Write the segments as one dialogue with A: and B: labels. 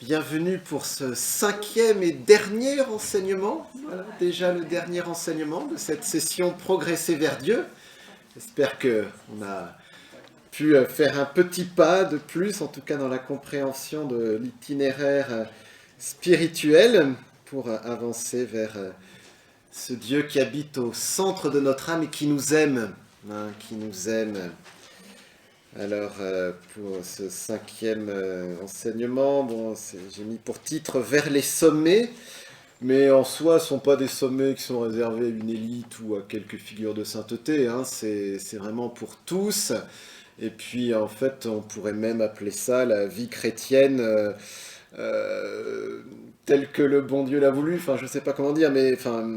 A: Bienvenue pour ce cinquième et dernier enseignement. Voilà, déjà le dernier enseignement de cette session Progresser vers Dieu. J'espère qu'on a pu faire un petit pas de plus, en tout cas dans la compréhension de l'itinéraire spirituel, pour avancer vers ce Dieu qui habite au centre de notre âme et qui nous aime, qui nous aime. Alors, pour ce cinquième enseignement, bon, j'ai mis pour titre « Vers les sommets », mais en soi, ce ne sont pas des sommets qui sont réservés à une élite ou à quelques figures de sainteté, hein, c'est vraiment pour tous. Et puis, en fait, on pourrait même appeler ça la vie chrétienne euh, telle que le bon Dieu l'a voulu. Enfin, je ne sais pas comment dire, mais enfin,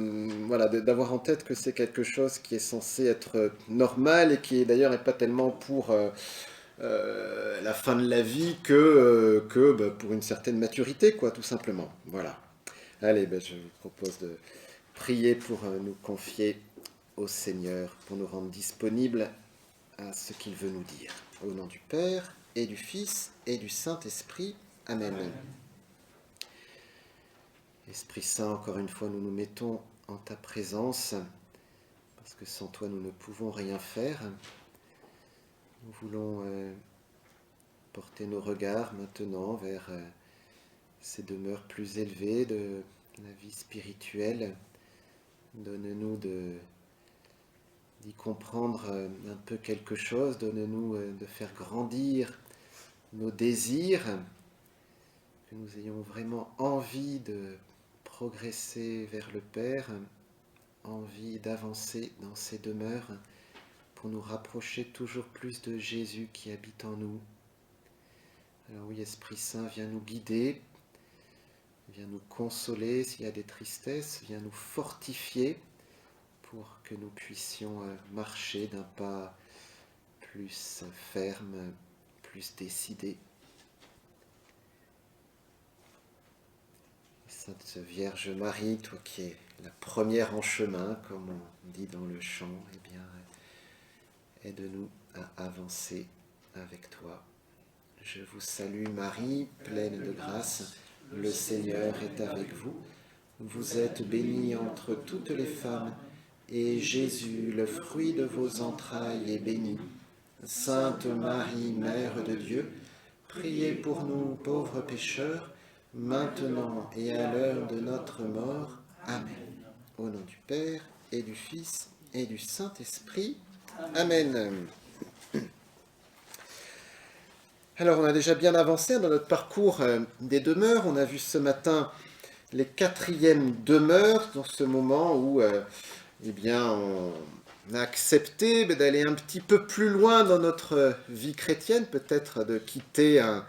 A: voilà, d'avoir en tête que c'est quelque chose qui est censé être normal et qui d'ailleurs n'est pas tellement pour la fin de la vie que pour une certaine maturité, quoi, tout simplement. Voilà. Allez, je vous propose de prier pour nous confier au Seigneur, pour nous rendre disponibles à ce qu'il veut nous dire. Au nom du Père, et du Fils, et du Saint-Esprit. Amen. Amen. Esprit Saint, encore une fois, nous nous mettons en ta présence, parce que sans toi, nous ne pouvons rien faire. Nous voulons porter nos regards maintenant vers ces demeures plus élevées de la vie spirituelle. Donne-nous d'y comprendre un peu quelque chose, donne-nous de faire grandir nos désirs, que nous ayons vraiment envie de progresser vers le Père, envie d'avancer dans ces demeures pour nous rapprocher toujours plus de Jésus qui habite en nous. Alors oui, Esprit Saint, viens nous guider, viens nous consoler s'il y a des tristesses, viens nous fortifier pour que nous puissions marcher d'un pas plus ferme, plus décidé. Sainte Vierge Marie, toi qui es la première en chemin, comme on dit dans le chant, eh bien, aide-nous à avancer avec toi. Je vous salue Marie, pleine de grâce, le Seigneur est avec vous. Vous êtes bénie entre toutes les femmes, et Jésus, le fruit de vos entrailles, est béni. Sainte Marie, Mère de Dieu, priez pour nous pauvres pécheurs, maintenant et à l'heure de notre mort. Amen. Au nom du Père, et du Fils, et du Saint-Esprit. Amen. Alors, on a déjà bien avancé dans notre parcours des demeures. On a vu ce matin les quatrièmes demeures, dans ce moment où eh bien, on a accepté d'aller un petit peu plus loin dans notre vie chrétienne, peut-être de quitter un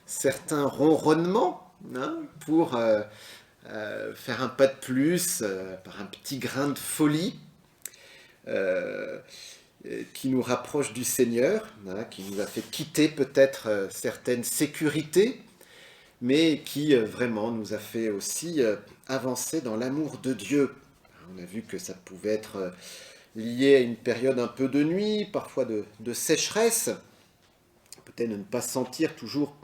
A: certain ronronnement pour faire un pas de plus par un petit grain de folie qui nous rapproche du Seigneur, qui nous a fait quitter peut-être certaines sécurités, mais qui vraiment nous a fait aussi avancer dans l'amour de Dieu. On a vu que ça pouvait être lié à une période un peu de nuit, parfois de sécheresse, peut-être de ne pas sentir toujours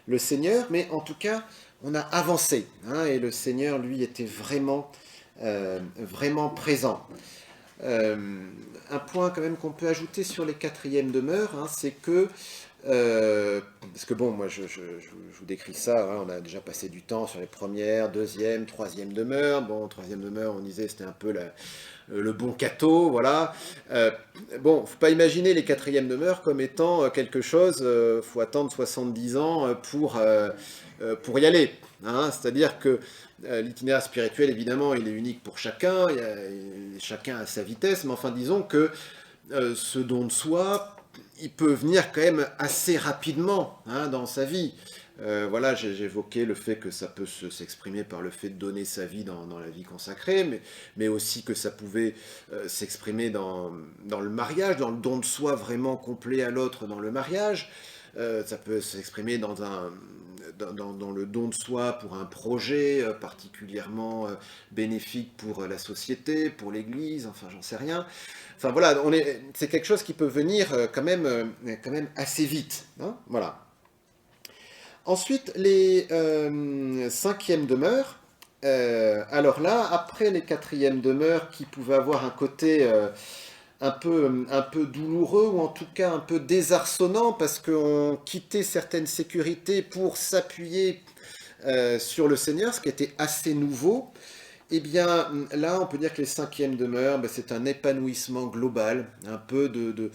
A: le Seigneur, mais en tout cas, on a avancé, et le Seigneur, lui, était vraiment, vraiment présent. Un point quand même qu'on peut ajouter sur les quatrièmes demeures, c'est que parce que bon, moi je vous décris ça, on a déjà passé du temps sur les premières, deuxième, troisième demeures. Bon, troisième demeure, on disait c'était un peu le bon cateau, voilà. Bon, faut pas imaginer les quatrièmes demeures comme étant quelque chose, faut attendre 70 ans pour y aller. C'est-à-dire que l'itinéraire spirituel, évidemment, il est unique pour chacun, chacun a sa vitesse, mais enfin disons que ce don de soi, il peut venir quand même assez rapidement dans sa vie. Voilà, j'évoquais le fait que ça peut s'exprimer par le fait de donner sa vie dans la vie consacrée, mais aussi que ça pouvait s'exprimer dans le mariage, dans le don de soi vraiment complet à l'autre dans le mariage. Ça peut s'exprimer dans le don de soi pour un projet particulièrement bénéfique pour la société, pour l'Église, enfin j'en sais rien. Enfin voilà, c'est quelque chose qui peut venir quand même assez vite. Voilà. Ensuite, les cinquièmes demeures. Alors là, après les quatrièmes demeures qui pouvaient avoir un côté un peu douloureux ou en tout cas un peu désarçonnant parce qu'on quittait certaines sécurités pour s'appuyer sur le Seigneur, ce qui était assez nouveau. Eh bien, là, on peut dire que les cinquièmes demeures, ben, c'est un épanouissement global, un peu de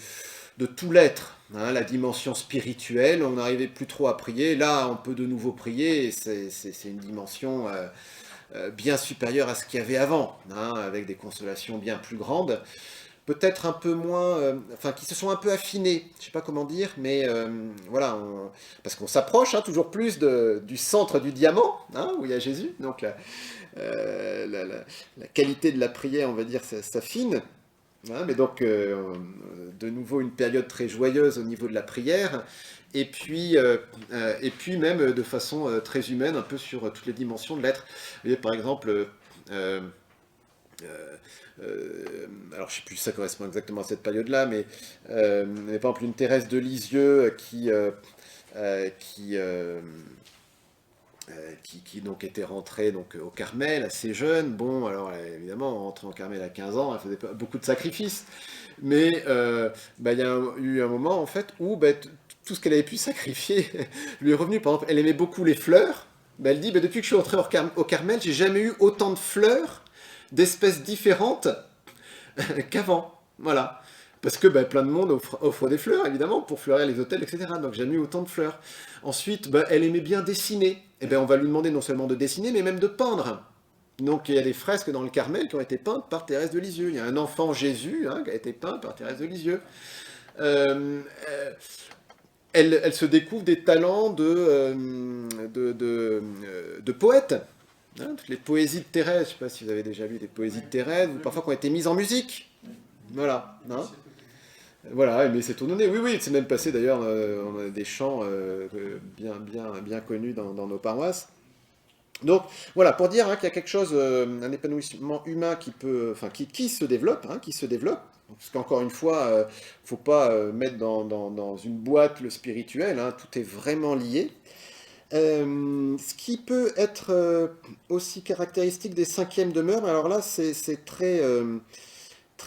A: tout l'être, hein, la dimension spirituelle. On n'arrivait plus trop à prier. Là, on peut de nouveau prier. Et c'est une dimension bien supérieure à ce qu'il y avait avant, hein, avec des consolations bien plus grandes. Peut-être un peu moins, enfin, qui se sont un peu affinés, je ne sais pas comment dire, mais voilà, parce qu'on s'approche hein, toujours plus du centre du diamant, hein, où il y a Jésus, donc la qualité de la prière, on va dire, s'affine. Hein, mais donc, de nouveau, une période très joyeuse au niveau de la prière, et puis même de façon très humaine, un peu sur toutes les dimensions de l'être. Vous voyez, par exemple, euh, alors je ne sais plus si ça correspond exactement à cette période-là, mais par exemple une Thérèse de Lisieux qui donc était rentrée donc, au Carmel assez jeune. Bon, alors évidemment, rentrer au Carmel à 15 ans, elle faisait pas beaucoup de sacrifices, mais bah, il y a eu un moment en fait où bah, tout ce qu'elle avait pu sacrifier lui est revenu. Par exemple, elle aimait beaucoup les fleurs. Bah, elle dit, bah, depuis que je suis rentrée au Carmel, j'ai jamais eu autant de fleurs d'espèces différentes qu'avant. Voilà. Parce que bah, plein de monde offre des fleurs, évidemment, pour fleurir les hôtels, etc. Donc j'ai jamais eu autant de fleurs. Ensuite, bah, elle aimait bien dessiner. Et ben on va lui demander non seulement de dessiner, mais même de peindre. Donc il y a des fresques dans le Carmel qui ont été peintes par Thérèse de Lisieux. Il y a un enfant Jésus hein, qui a été peint par Thérèse de Lisieux. Euh, euh, elle se découvre des talents de poète. Hein, toutes les poésies de Thérèse, je ne sais pas si vous avez déjà lu des poésies de Thérèse, ou parfois qui ont été mises en musique. Voilà. Hein. Voilà, mais c'est tout donné. Oui, oui, c'est même passé d'ailleurs, on a des chants bien connus dans nos paroisses. Donc voilà, pour dire hein, qu'il y a quelque chose, un épanouissement humain qui peut, enfin qui se développe, hein, qui se développe. Parce qu'encore une fois, faut pas mettre dans une boîte le spirituel, hein, tout est vraiment lié. Ce qui peut être aussi caractéristique des cinquièmes demeures, alors là c'est très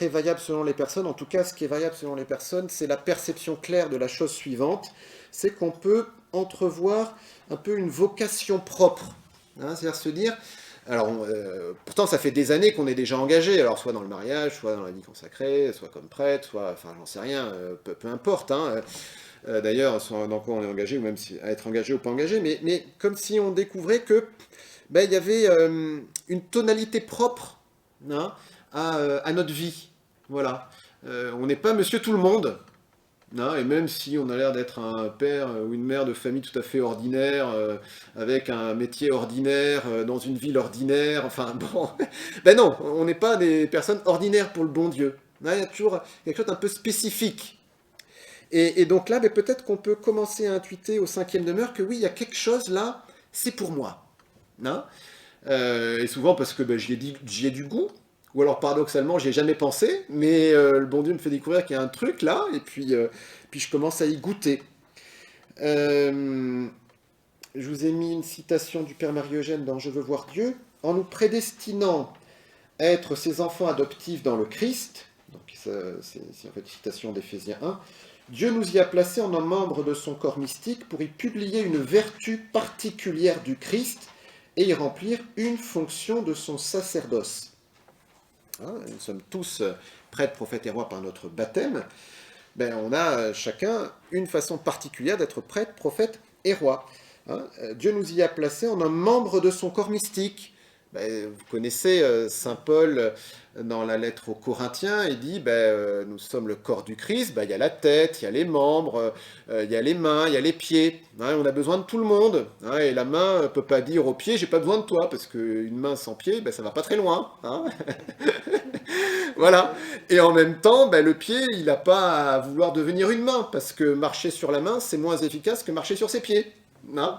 A: variable selon les personnes. En tout cas, ce qui est variable selon les personnes, c'est la perception claire de la chose suivante, c'est qu'on peut entrevoir un peu une vocation propre. Hein, c'est-à-dire se dire, alors pourtant ça fait des années qu'on est déjà engagé, alors soit dans le mariage, soit dans la vie consacrée, soit comme prêtre, soit, enfin j'en sais rien, peu importe. Hein, d'ailleurs, dans quoi on est engagé, ou même si, à être engagé ou pas engagé, mais comme si on découvrait que ben, il y avait une tonalité propre hein, à notre vie. Voilà. On n'est pas monsieur tout le monde. Hein, et même si on a l'air d'être un père ou une mère de famille tout à fait ordinaire, avec un métier ordinaire, dans une ville ordinaire, enfin bon, ben non, on n'est pas des personnes ordinaires pour le bon Dieu. Hein, il y a toujours quelque chose d'un peu spécifique. Et donc là, ben, peut-être qu'on peut commencer à intuiter au cinquième demeure que oui, il y a quelque chose là, c'est pour moi. Hein. Et souvent parce que ben, j'y ai du goût, ou alors paradoxalement, j'y ai jamais pensé, mais le bon Dieu me fait découvrir qu'il y a un truc là, et puis je commence à y goûter. Euh, je vous ai mis une citation du Père Marie-Eugène dans Je veux voir Dieu. En nous prédestinant à être ses enfants adoptifs dans le Christ, donc c'est en fait une citation d'Éphésiens 1, Dieu nous y a placés en un membre de son corps mystique pour y publier une vertu particulière du Christ et y remplir une fonction de son sacerdoce. Hein, nous sommes tous prêtres, prophètes et rois par notre baptême. Ben, on a chacun une façon particulière d'être prêtre, prophète et roi. Hein, Dieu nous y a placés en un membre de son corps mystique. Ben, vous connaissez Saint Paul dans la lettre aux Corinthiens, il dit nous sommes le corps du Christ, il y a la tête, il y a les membres, il y a les mains, il y a les pieds. Hein, on a besoin de tout le monde. Hein, et la main ne peut pas dire au pied, j'ai pas besoin de toi, parce qu'une main sans pied, ça va pas très loin. Hein. Voilà. Et en même temps, le pied, il n'a pas à vouloir devenir une main, parce que marcher sur la main, c'est moins efficace que marcher sur ses pieds. Non.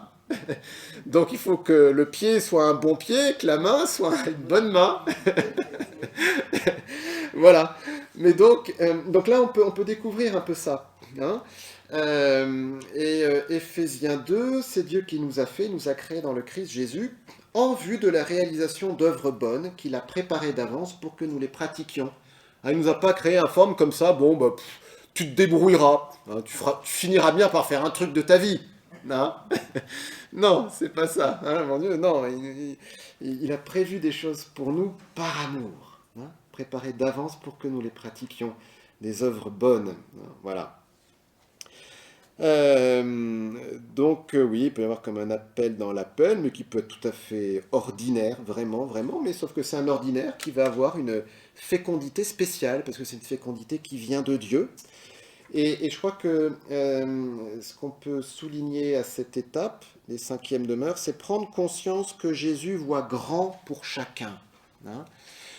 A: Donc il faut que le pied soit un bon pied, que la main soit une bonne main. Voilà. Mais donc là, on peut découvrir un peu ça. Hein. Éphésiens 2, c'est Dieu qui nous a créés dans le Christ Jésus, en vue de la réalisation d'œuvres bonnes qu'il a préparées d'avance pour que nous les pratiquions. Il ne nous a pas créé informe comme ça, bon, bah, tu te débrouilleras, hein, tu finiras bien par faire un truc de ta vie. Non, non, c'est pas ça, hein, mon Dieu, non, il a prévu des choses pour nous par amour, hein, préparées d'avance pour que nous les pratiquions, des œuvres bonnes, hein, voilà. Oui, il peut y avoir comme un appel dans l'appel, mais qui peut être tout à fait ordinaire, vraiment, vraiment, mais sauf que c'est un ordinaire qui va avoir une fécondité spéciale, parce que c'est une fécondité qui vient de Dieu. Et je crois que ce qu'on peut souligner à cette étape, les cinquièmes demeures, c'est prendre conscience que Jésus voit grand pour chacun, hein.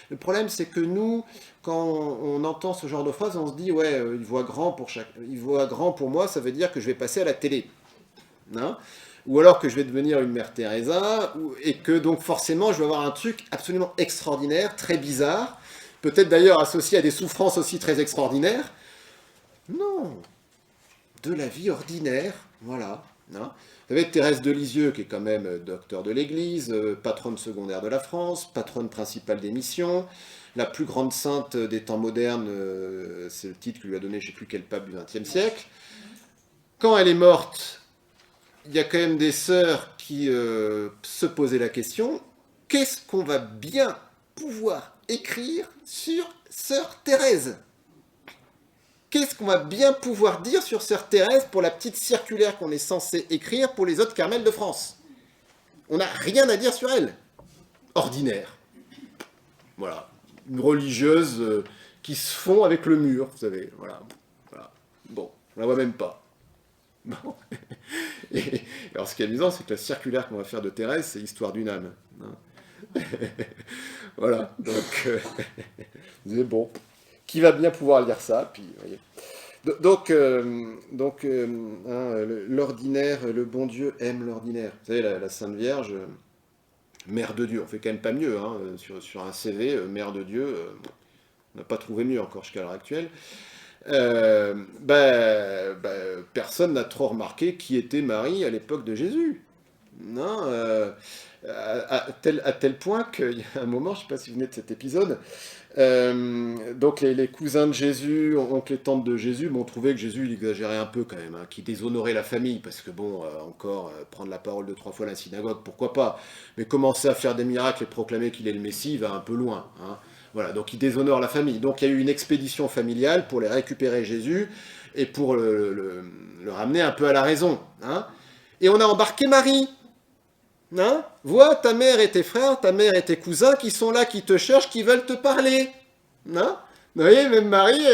A: Le problème, c'est que nous, quand on entend ce genre de phrase, on se dit, ouais, il voit grand pour moi, ça veut dire que je vais passer à la télé, hein, ou alors que je vais devenir une mère Teresa, et que donc forcément, je vais avoir un truc absolument extraordinaire, très bizarre, peut-être d'ailleurs associé à des souffrances aussi très extraordinaires. Non, de la vie ordinaire, voilà, hein. Vous savez, Thérèse de Lisieux, qui est quand même docteur de l'Église, patronne secondaire de la France, patronne principale des missions, la plus grande sainte des temps modernes, c'est le titre que lui a donné je ne sais plus quel pape du XXe siècle. Quand elle est morte, il y a quand même des sœurs qui se posaient la question, qu'est-ce qu'on va bien pouvoir écrire sur sœur Thérèse ? Qu'est-ce qu'on va bien pouvoir dire sur sœur Thérèse pour la petite circulaire qu'on est censé écrire pour les autres Carmels de France? On n'a rien à dire sur elle. Ordinaire. Voilà. Une religieuse qui se fond avec le mur, vous savez. Voilà. Voilà. Bon, on la voit même pas. Bon. Et alors ce qui est amusant, c'est que la circulaire qu'on va faire de Thérèse, c'est Histoire d'une âme, hein. Voilà. Donc, vous savez, bon, qui va bien pouvoir lire ça, puis, vous voyez. Hein, l'ordinaire, le bon Dieu aime l'ordinaire. Vous savez, la Sainte Vierge, mère de Dieu, on fait quand même pas mieux, hein, sur un CV, mère de Dieu, on n'a pas trouvé mieux encore jusqu'à l'heure actuelle. Personne n'a trop remarqué qui était Marie à l'époque de Jésus. Non, à tel point qu'il y a un moment, je ne sais pas si vous venez de cet épisode, donc les cousins de Jésus, oncles et tantes de Jésus, m'ont trouvé que Jésus il exagérait un peu quand même, hein, qu'il déshonorait la famille, parce que bon, encore prendre la parole 2-3 fois à la synagogue, pourquoi pas, mais commencer à faire des miracles et proclamer qu'il est le Messie, il va un peu loin, hein. Voilà, donc il déshonore la famille. Donc il y a eu une expédition familiale pour les récupérer Jésus et pour le ramener un peu à la raison, hein. Et on a embarqué Marie. Hein? Vois ta mère et tes frères, ta mère et tes cousins qui sont là, qui te cherchent, qui veulent te parler. Hein? Vous voyez, même Marie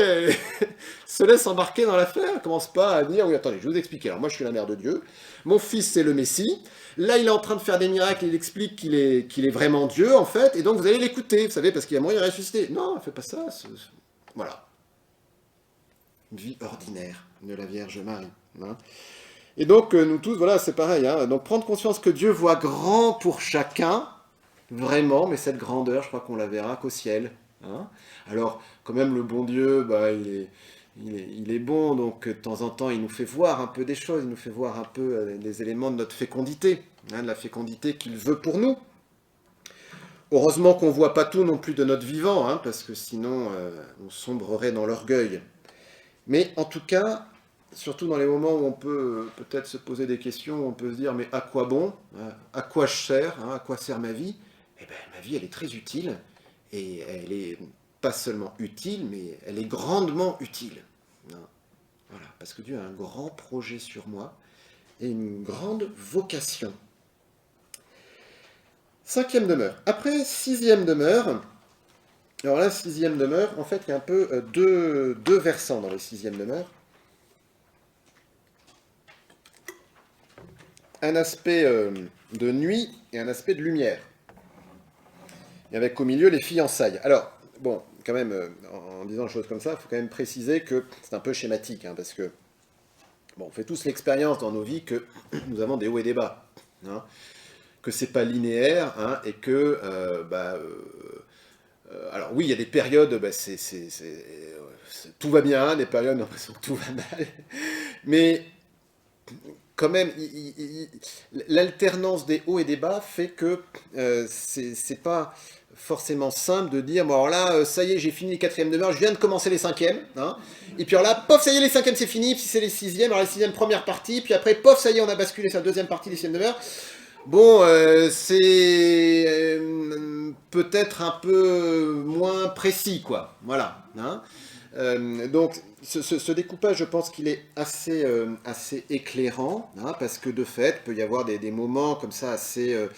A: se laisse embarquer dans l'affaire. Elle commence pas à dire, oui, attendez, je vais vous expliquer. Alors moi, je suis la mère de Dieu. Mon fils, c'est le Messie. Là, il est en train de faire des miracles. Il explique qu'il est vraiment Dieu, en fait. Et donc, vous allez l'écouter, vous savez, parce qu'il y a moyen de ressusciter. Non, elle fait pas ça. Voilà. Une vie ordinaire de la Vierge Marie. Hein? Et donc, nous tous, voilà, c'est pareil, hein. Donc, prendre conscience que Dieu voit grand pour chacun, vraiment, mais cette grandeur, je crois qu'on la verra qu'au ciel, hein. Alors, quand même, le bon Dieu, bah, il est bon, donc de temps en temps, il nous fait voir un peu des choses, il nous fait voir un peu les éléments de notre fécondité, hein, de la fécondité qu'il veut pour nous. Heureusement qu'on ne voit pas tout non plus de notre vivant, hein, parce que sinon, on sombrerait dans l'orgueil. Mais en tout cas, surtout dans les moments où on peut peut-être se poser des questions, où on peut se dire, mais à quoi bon? À quoi je sers, hein? À quoi sert ma vie? Eh bien, ma vie, elle est très utile, et elle est pas seulement utile, mais elle est grandement utile, hein. Voilà, parce que Dieu a un grand projet sur moi, et une grande vocation. Cinquième demeure. Après, sixième demeure. Alors là, sixième demeure, en fait, il y a un peu deux versants dans les sixièmes demeures. Un aspect de nuit et un aspect de lumière. Et avec au milieu les fiançailles. Alors, bon, quand même, en disant des choses comme ça, il faut quand même préciser que c'est un peu schématique, hein, parce que, bon, on fait tous l'expérience dans nos vies que nous avons des hauts et des bas, hein, que c'est pas linéaire, hein, et que, alors oui, il y a des périodes, tout va bien, des périodes où on a l'impression que tout va mal, Mais quand même, l'alternance des hauts et des bas fait que c'est pas forcément simple de dire, bon alors là, ça y est, j'ai fini les quatrièmes demeures, je viens de commencer les cinquièmes, hein, et puis alors là, pof, ça y est, les cinquièmes c'est fini, puis c'est les sixièmes, alors les sixièmes première partie, puis après, pof, ça y est, on a basculé sur la deuxième partie des sixièmes demeures. Bon, c'est peut-être un peu moins précis, quoi, voilà, hein. Donc, ce découpage, je pense qu'il est assez éclairant, hein, parce que de fait, il peut y avoir des moments comme ça assez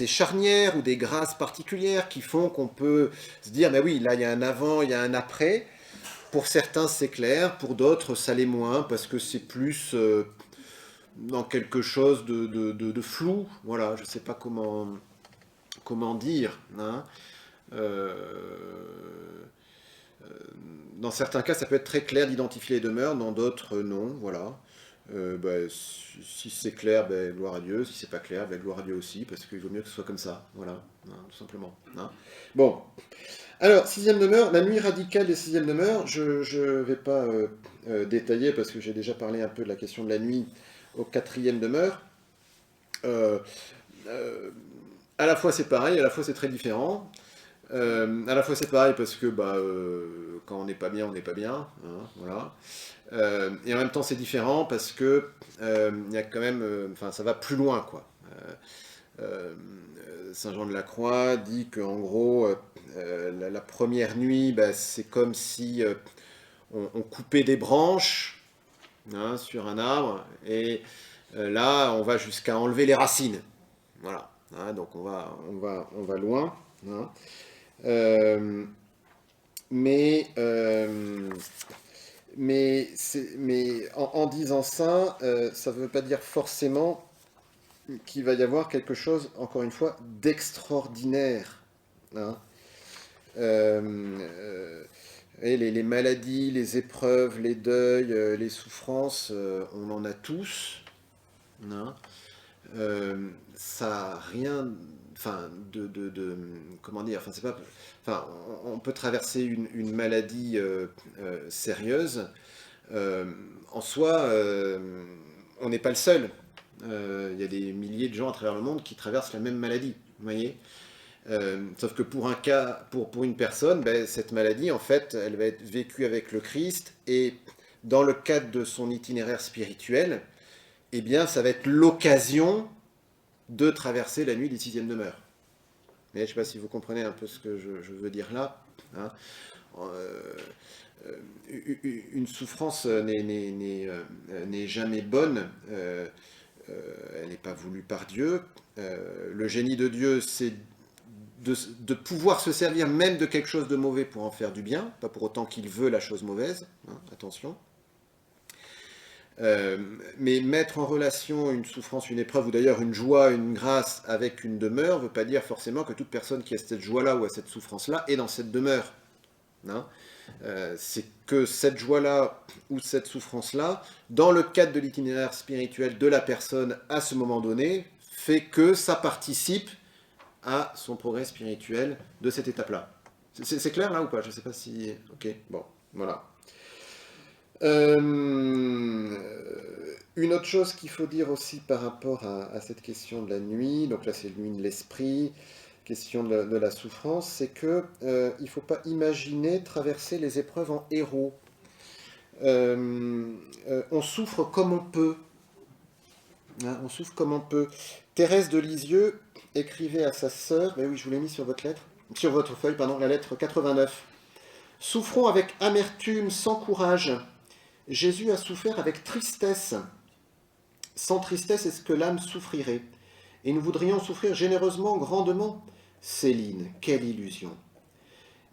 A: charnières ou des grâces particulières qui font qu'on peut se dire, mais oui, là, il y a un avant, il y a un après. Pour certains, c'est clair, pour d'autres, ça l'est moins, parce que c'est plus dans quelque chose de flou. Voilà, je ne sais pas comment dire, hein. Euh, Dans certains cas, ça peut être très clair d'identifier les demeures, dans d'autres, non, voilà. Si c'est clair, gloire à Dieu. Si c'est pas clair, gloire à Dieu aussi, parce qu'il vaut mieux que ce soit comme ça, voilà, hein, tout simplement, hein. Bon, alors, sixième demeure, la nuit radicale des sixièmes demeures, je ne vais pas détailler, parce que j'ai déjà parlé un peu de la question de la nuit au quatrième demeure. Euh, euh, à la fois c'est pareil, à la fois c'est très différent. À la fois c'est pareil parce que quand on n'est pas bien, on n'est pas bien, hein, voilà. Et en même temps c'est différent parce que il y a quand même, enfin ça va plus loin quoi. Euh, Saint Jean de la Croix dit qu'en gros la première nuit c'est comme si on coupait des branches, hein, sur un arbre et là on va jusqu'à enlever les racines, voilà, hein, donc on va loin, hein. Euh, mais en disant ça, ça ne veut pas dire forcément qu'il va y avoir quelque chose, encore une fois, d'extraordinaire, hein. Euh, euh, et les maladies, les épreuves, les deuils, les souffrances, on en a tous, hein. Ça a rien, enfin, comment dire, enfin, c'est pas, enfin, on peut traverser une maladie sérieuse. Euh, En soi, on n'est pas le seul. Il y a des milliers de gens à travers le monde qui traversent la même maladie, vous voyez. Sauf que pour un cas, pour une personne, cette maladie, en fait, elle va être vécue avec le Christ et dans le cadre de son itinéraire spirituel, eh bien, ça va être l'occasion de traverser la nuit des sixièmes demeures. Mais je ne sais pas si vous comprenez un peu ce que je veux dire là, hein. Euh, une souffrance n'est jamais bonne, elle n'est pas voulue par Dieu. Le génie de Dieu, c'est de pouvoir se servir même de quelque chose de mauvais pour en faire du bien, pas pour autant qu'il veut la chose mauvaise, hein, attention. Euh, mais mettre en relation une souffrance, une épreuve, ou d'ailleurs une joie, une grâce avec une demeure, ne veut pas dire forcément que toute personne qui a cette joie-là ou a cette souffrance-là est dans cette demeure, hein. C'est que cette joie-là ou cette souffrance-là, dans le cadre de l'itinéraire spirituel de la personne à ce moment donné, fait que ça participe à son progrès spirituel de cette étape-là. C'est clair là ou pas? Je ne sais pas si... Ok, bon, voilà. Une autre chose qu'il faut dire aussi par rapport à cette question de la nuit, donc là c'est nuit de l'esprit, question de la souffrance, c'est que il ne faut pas imaginer traverser les épreuves en héros. On souffre comme on peut, hein, on souffre comme on peut. Thérèse de Lisieux écrivait à sa sœur, mais oui, je vous l'ai mis sur votre lettre, sur votre feuille, pardon, la lettre 89. Souffrons avec amertume, sans courage. Jésus a souffert avec tristesse. Sans tristesse, est-ce que l'âme souffrirait? Et nous voudrions souffrir généreusement, grandement. Céline, quelle illusion.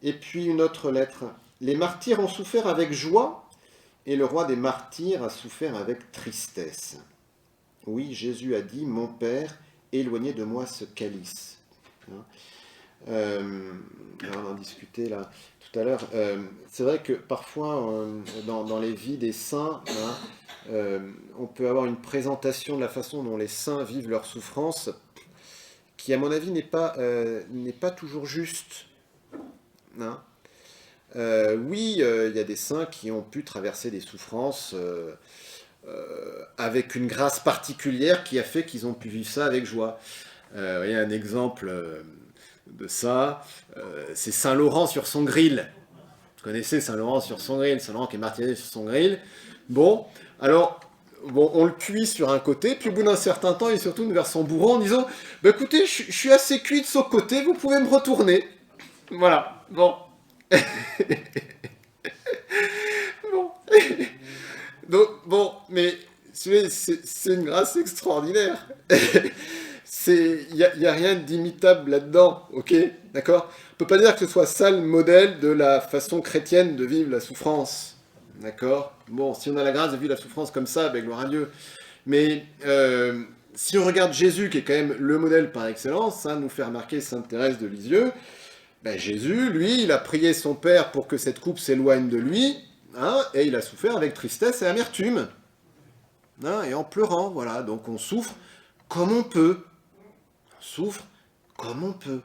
A: Et puis une autre lettre. Les martyrs ont souffert avec joie, et le roi des martyrs a souffert avec tristesse. Oui, Jésus a dit, mon Père, éloignez de moi ce calice. Hein. On en discutait là tout à l'heure. C'est vrai que parfois, dans les vies des saints, hein, on peut avoir une présentation de la façon dont les saints vivent leur souffrance, qui à mon avis n'est pas toujours juste, hein. Oui, il y a des saints qui ont pu traverser des souffrances avec une grâce particulière qui a fait qu'ils ont pu vivre ça avec joie. Vous voyez un exemple de ça, c'est Saint Laurent sur son grill. Vous connaissez Saint Laurent sur son grill, Saint Laurent qui est martyrisé sur son grill. Bon, alors, bon, on le cuit sur un côté, puis au bout d'un certain temps, il se retourne vers son bourreau en disant « Bah écoutez, je suis assez cuit de ce côté, vous pouvez me retourner. » Voilà, bon. Bon. Donc, bon, mais c'est une grâce extraordinaire. Il n'y a rien d'imitable là-dedans, ok? D'accord? On ne peut pas dire que ce soit ça le modèle de la façon chrétienne de vivre la souffrance. D'accord? Bon, si on a la grâce de vivre la souffrance comme ça, ben gloire à Dieu. Mais si on regarde Jésus, qui est quand même le modèle par excellence, nous fait remarquer Sainte Thérèse de Lisieux, ben Jésus, lui, il a prié son Père pour que cette coupe s'éloigne de lui, et il a souffert avec tristesse et amertume. Et en pleurant, voilà. Donc on souffre comme on peut. On souffre comme on peut.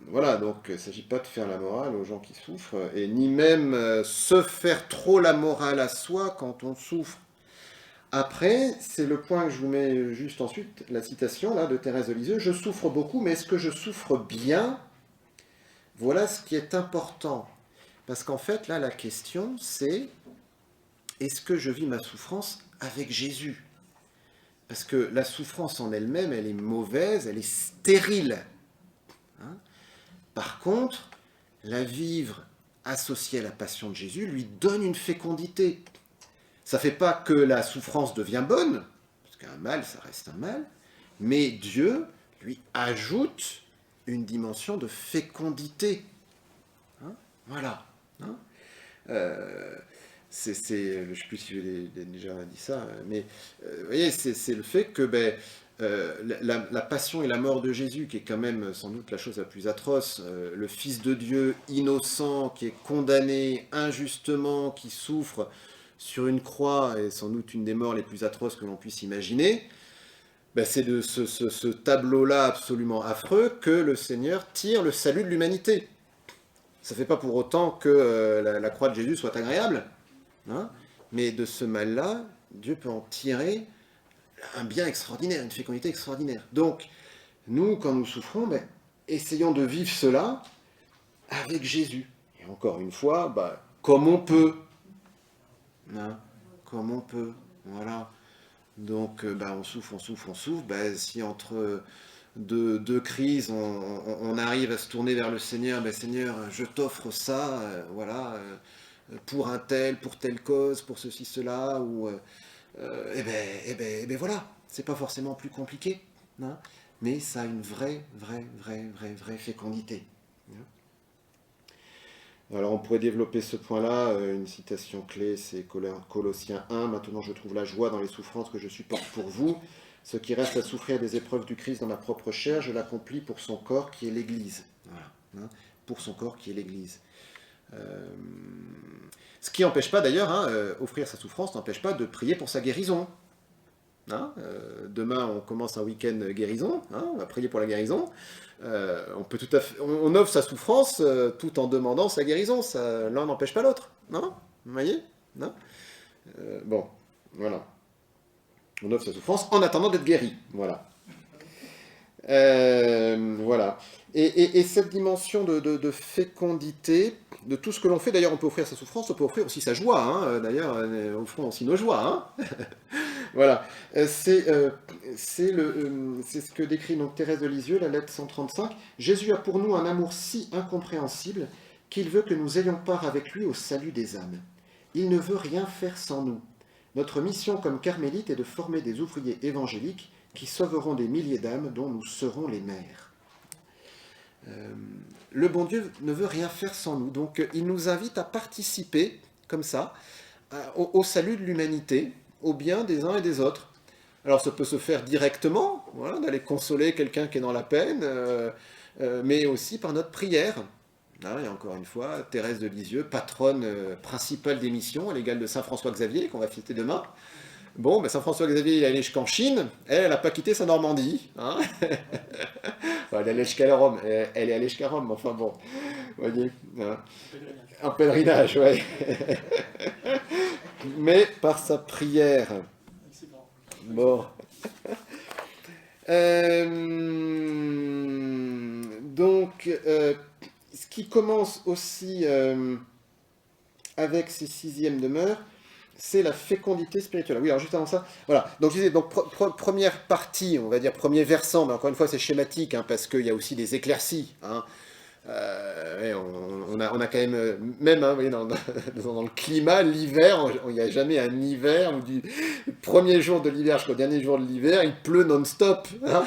A: Voilà, donc il ne s'agit pas de faire la morale aux gens qui souffrent, et ni même se faire trop la morale à soi quand on souffre. Après, c'est le point que je vous mets juste ensuite, la citation là, de Thérèse de Lisieux, « Je souffre beaucoup, mais est-ce que je souffre bien ?» Voilà ce qui est important. Parce qu'en fait, là, la question, c'est est-ce que je vis ma souffrance avec Jésus? Parce que la souffrance en elle-même, elle est mauvaise, elle est stérile. Par contre, la vivre associée à la passion de Jésus lui donne une fécondité. Ça ne fait pas que la souffrance devient bonne, parce qu'un mal, ça reste un mal, mais Dieu lui ajoute une dimension de fécondité. Voilà. Je ne sais plus si j'ai déjà dit ça, mais vous voyez, c'est le fait que la passion et la mort de Jésus, qui est quand même sans doute la chose la plus atroce, le Fils de Dieu innocent, qui est condamné injustement, qui souffre sur une croix, et sans doute une des morts les plus atroces que l'on puisse imaginer, c'est de ce tableau-là absolument affreux que le Seigneur tire le salut de l'humanité. Ça ne fait pas pour autant que la croix de Jésus soit agréable, mais de ce mal-là, Dieu peut en tirer un bien extraordinaire, une fécondité extraordinaire. Donc, nous, quand nous souffrons, essayons de vivre cela avec Jésus. Et encore une fois, comme on peut. Comme on peut. Voilà. Donc, on souffre. Si entre deux crises, on arrive à se tourner vers le Seigneur, Seigneur, je t'offre ça, voilà, pour un tel, pour telle cause, pour ceci, cela, ou... voilà, c'est pas forcément plus compliqué, mais ça a une vraie fécondité. Alors on pourrait développer ce point-là, une citation clé, c'est Colossiens 1, « Maintenant je trouve la joie dans les souffrances que je supporte pour vous. Ce qui reste à souffrir des épreuves du Christ dans ma propre chair, je l'accomplis pour son corps qui est l'Église. » Voilà, pour son corps qui est l'Église. Ce qui n'empêche pas d'ailleurs, offrir sa souffrance n'empêche pas de prier pour sa guérison. Demain on commence un week-end guérison, on va prier pour la guérison. On peut tout à fait, on offre sa souffrance tout en demandant sa guérison. L'un n'empêche pas l'autre, non? Vous voyez? Non? Bon, voilà. On offre sa souffrance en attendant d'être guéri. Voilà. Voilà. Et cette dimension de fécondité, de tout ce que l'on fait, d'ailleurs on peut offrir sa souffrance, on peut offrir aussi sa joie, d'ailleurs offrons aussi nos joies. Voilà. C'est ce que décrit donc Thérèse de Lisieux, la lettre 135. Jésus a pour nous un amour si incompréhensible qu'il veut que nous ayons part avec lui au salut des âmes. Il ne veut rien faire sans nous. Notre mission comme carmélites est de former des ouvriers évangéliques qui sauveront des milliers d'âmes dont nous serons les maires. Le bon Dieu ne veut rien faire sans nous, donc il nous invite à participer, comme ça, au salut de l'humanité, au bien des uns et des autres. Alors ça peut se faire directement, voilà, d'aller consoler quelqu'un qui est dans la peine, mais aussi par notre prière. Et encore une fois, Thérèse de Lisieux, patronne principale des missions, à l'égal de Saint François Xavier, qu'on va fêter demain. Bon, Saint François Xavier, il est allé jusqu'en Chine, elle n'a pas quitté sa Normandie. Elle est allée jusqu'à Rome, elle est allée jusqu'à Rome, enfin bon. voyez, hein. Un pèlerinage, ouais. Mais par sa prière. Bon. Donc, ce qui commence aussi avec ces sixièmes demeures, c'est la fécondité spirituelle. Oui, alors juste avant ça, voilà. Donc, je disais, donc, première partie, on va dire, premier versant, mais encore une fois, c'est schématique, hein, parce qu'il y a aussi des éclaircies, hein. Ouais, on a quand même, même hein, dans le climat, l'hiver, il n'y a jamais un hiver où du premier jour de l'hiver jusqu'au dernier jour de l'hiver, il pleut non-stop, hein.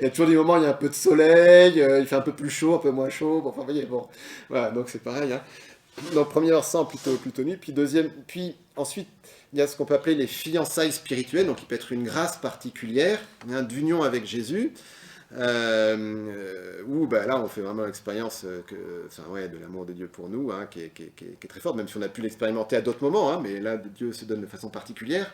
A: Il y a toujours des moments où il y a un peu de soleil, il fait un peu plus chaud, un peu moins chaud, bon, enfin, vous voyez, bon, voilà, donc c'est pareil, hein. Donc, premier versant, plutôt nu, puis ensuite, il y a ce qu'on peut appeler les fiançailles spirituelles, donc il peut être une grâce particulière, hein, d'union avec Jésus, où ben, là on fait vraiment l'expérience de l'amour de Dieu pour nous, hein, qui est très forte, même si on a pu l'expérimenter à d'autres moments, hein, mais là Dieu se donne de façon particulière.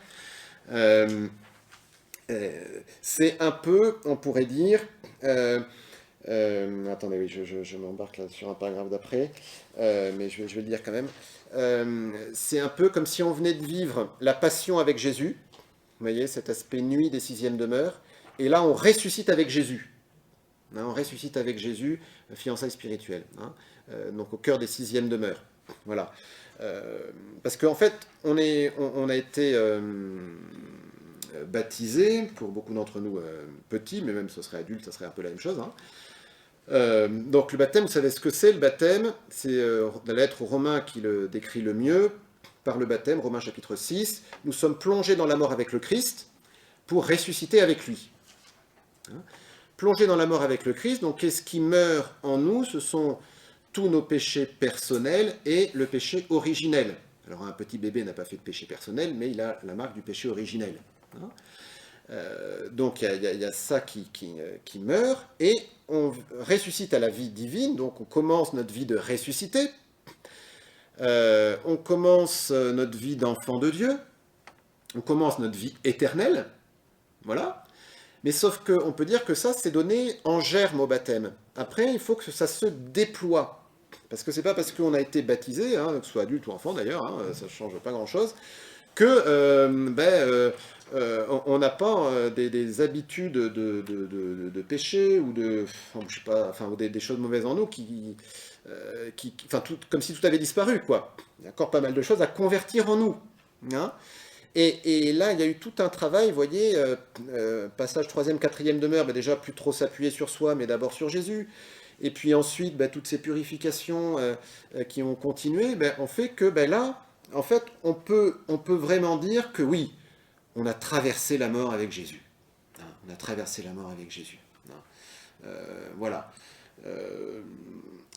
A: C'est un peu, on pourrait dire, attendez, oui, je m'embarque là sur un paragraphe d'après, mais je vais le dire quand même. C'est un peu comme si on venait de vivre la passion avec Jésus, vous voyez, cet aspect nuit des sixièmes demeures, et là on ressuscite avec Jésus. Hein, on ressuscite avec Jésus, fiançailles spirituelles, hein, donc au cœur des sixièmes demeures. Voilà. Parce qu'en fait, on a été baptisés, pour beaucoup d'entre nous petits, mais même ce serait adulte, ça serait un peu la même chose, hein. Donc le baptême, vous savez ce que c'est le baptême? C'est la lettre aux Romains qui le décrit le mieux. Par le baptême, Romains chapitre 6, nous sommes plongés dans la mort avec le Christ pour ressusciter avec lui. Hein, plongés dans la mort avec le Christ, donc qu'est-ce qui meurt en nous? Ce sont tous nos péchés personnels et le péché originel. Alors un petit bébé n'a pas fait de péché personnel, mais il a la marque du péché originel. Hein, donc il y a ça qui meurt, et on ressuscite à la vie divine, donc on commence notre vie de ressuscité, on commence notre vie d'enfant de Dieu, on commence notre vie éternelle, voilà, mais sauf qu'on peut dire que ça c'est donné en germe au baptême. Après il faut que ça se déploie, parce que c'est pas parce qu'on a été baptisé, hein, que ce soit adulte ou enfant d'ailleurs, hein, ça ne change pas grand chose, que on n'a pas des habitudes de péché ou je sais pas, enfin, ou des choses mauvaises en nous comme si tout avait disparu, quoi. Il y a encore pas mal de choses à convertir en nous, hein. Et là, il y a eu tout un travail, vous voyez, passage 3e, 4e demeure, déjà plus trop s'appuyer sur soi, mais d'abord sur Jésus. Et puis ensuite, toutes ces purifications qui ont continué, ont fait que là, en fait, on peut vraiment dire que oui, on a traversé la mort avec Jésus. Hein, on a traversé la mort avec Jésus. Hein, voilà.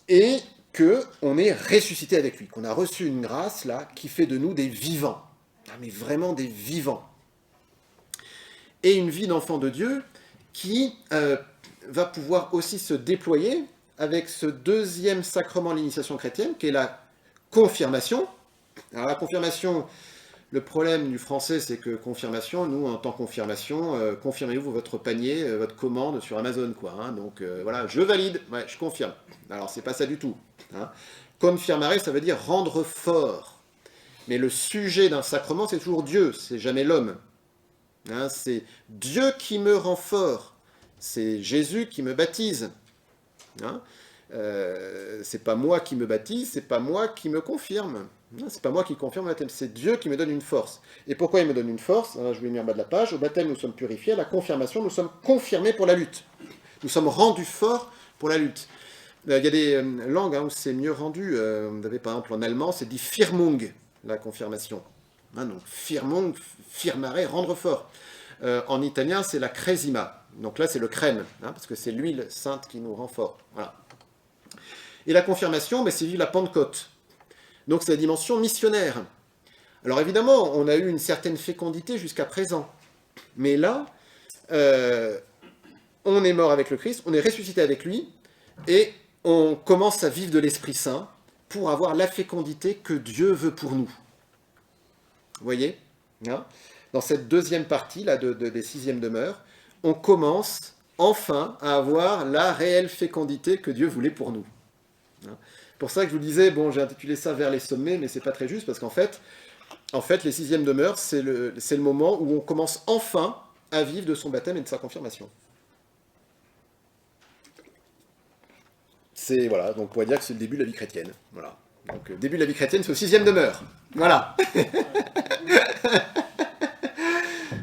A: Et qu'on est ressuscité avec lui, qu'on a reçu une grâce, là, qui fait de nous des vivants. Ah, mais vraiment des vivants. Et une vie d'enfant de Dieu qui va pouvoir aussi se déployer avec ce deuxième sacrement de l'initiation chrétienne, qui est la confirmation. Alors la confirmation, le problème du français, c'est que confirmation, nous, en tant que confirmation, confirmez-vous votre panier, votre commande sur Amazon, quoi. Hein, donc voilà, je valide, ouais, je confirme. Alors c'est pas ça du tout. Hein. Confirmare, ça veut dire rendre fort. Mais le sujet d'un sacrement, c'est toujours Dieu, c'est jamais l'homme. Hein, c'est Dieu qui me rend fort. C'est Jésus qui me baptise. Hein, c'est pas moi qui me baptise, c'est pas moi qui me confirme. C'est pas moi qui confirme le baptême, c'est Dieu qui me donne une force. Et pourquoi il me donne une force? Alors, je vous l'ai mis en bas de la page. Au baptême, nous sommes purifiés. À la confirmation, nous sommes confirmés pour la lutte. Nous sommes rendus forts pour la lutte. Il y a des langues où c'est mieux rendu. Vous avez par exemple en allemand, c'est dit Firmung, la confirmation. Hein, donc Firmung, firmare, rendre fort. En italien, c'est la cresima. Donc là, c'est le crème, parce que c'est l'huile sainte qui nous rend fort. Voilà. Et la confirmation, c'est vivre la Pentecôte. Donc c'est la dimension missionnaire. Alors évidemment, on a eu une certaine fécondité jusqu'à présent. Mais là, on est mort avec le Christ, on est ressuscité avec lui, et on commence à vivre de l'Esprit Saint pour avoir la fécondité que Dieu veut pour nous. Vous voyez, hein? Dans cette deuxième partie là, des sixièmes demeures, on commence enfin à avoir la réelle fécondité que Dieu voulait pour nous. Hein. Pour ça que je vous disais, bon, j'ai intitulé ça Vers les sommets, mais c'est pas très juste, parce qu'en fait, les sixièmes demeures, c'est le moment où on commence enfin à vivre de son baptême et de sa confirmation. C'est, voilà, donc on pourrait dire que c'est le début de la vie chrétienne. Voilà. Donc, le début de la vie chrétienne, c'est au sixième demeure. Voilà.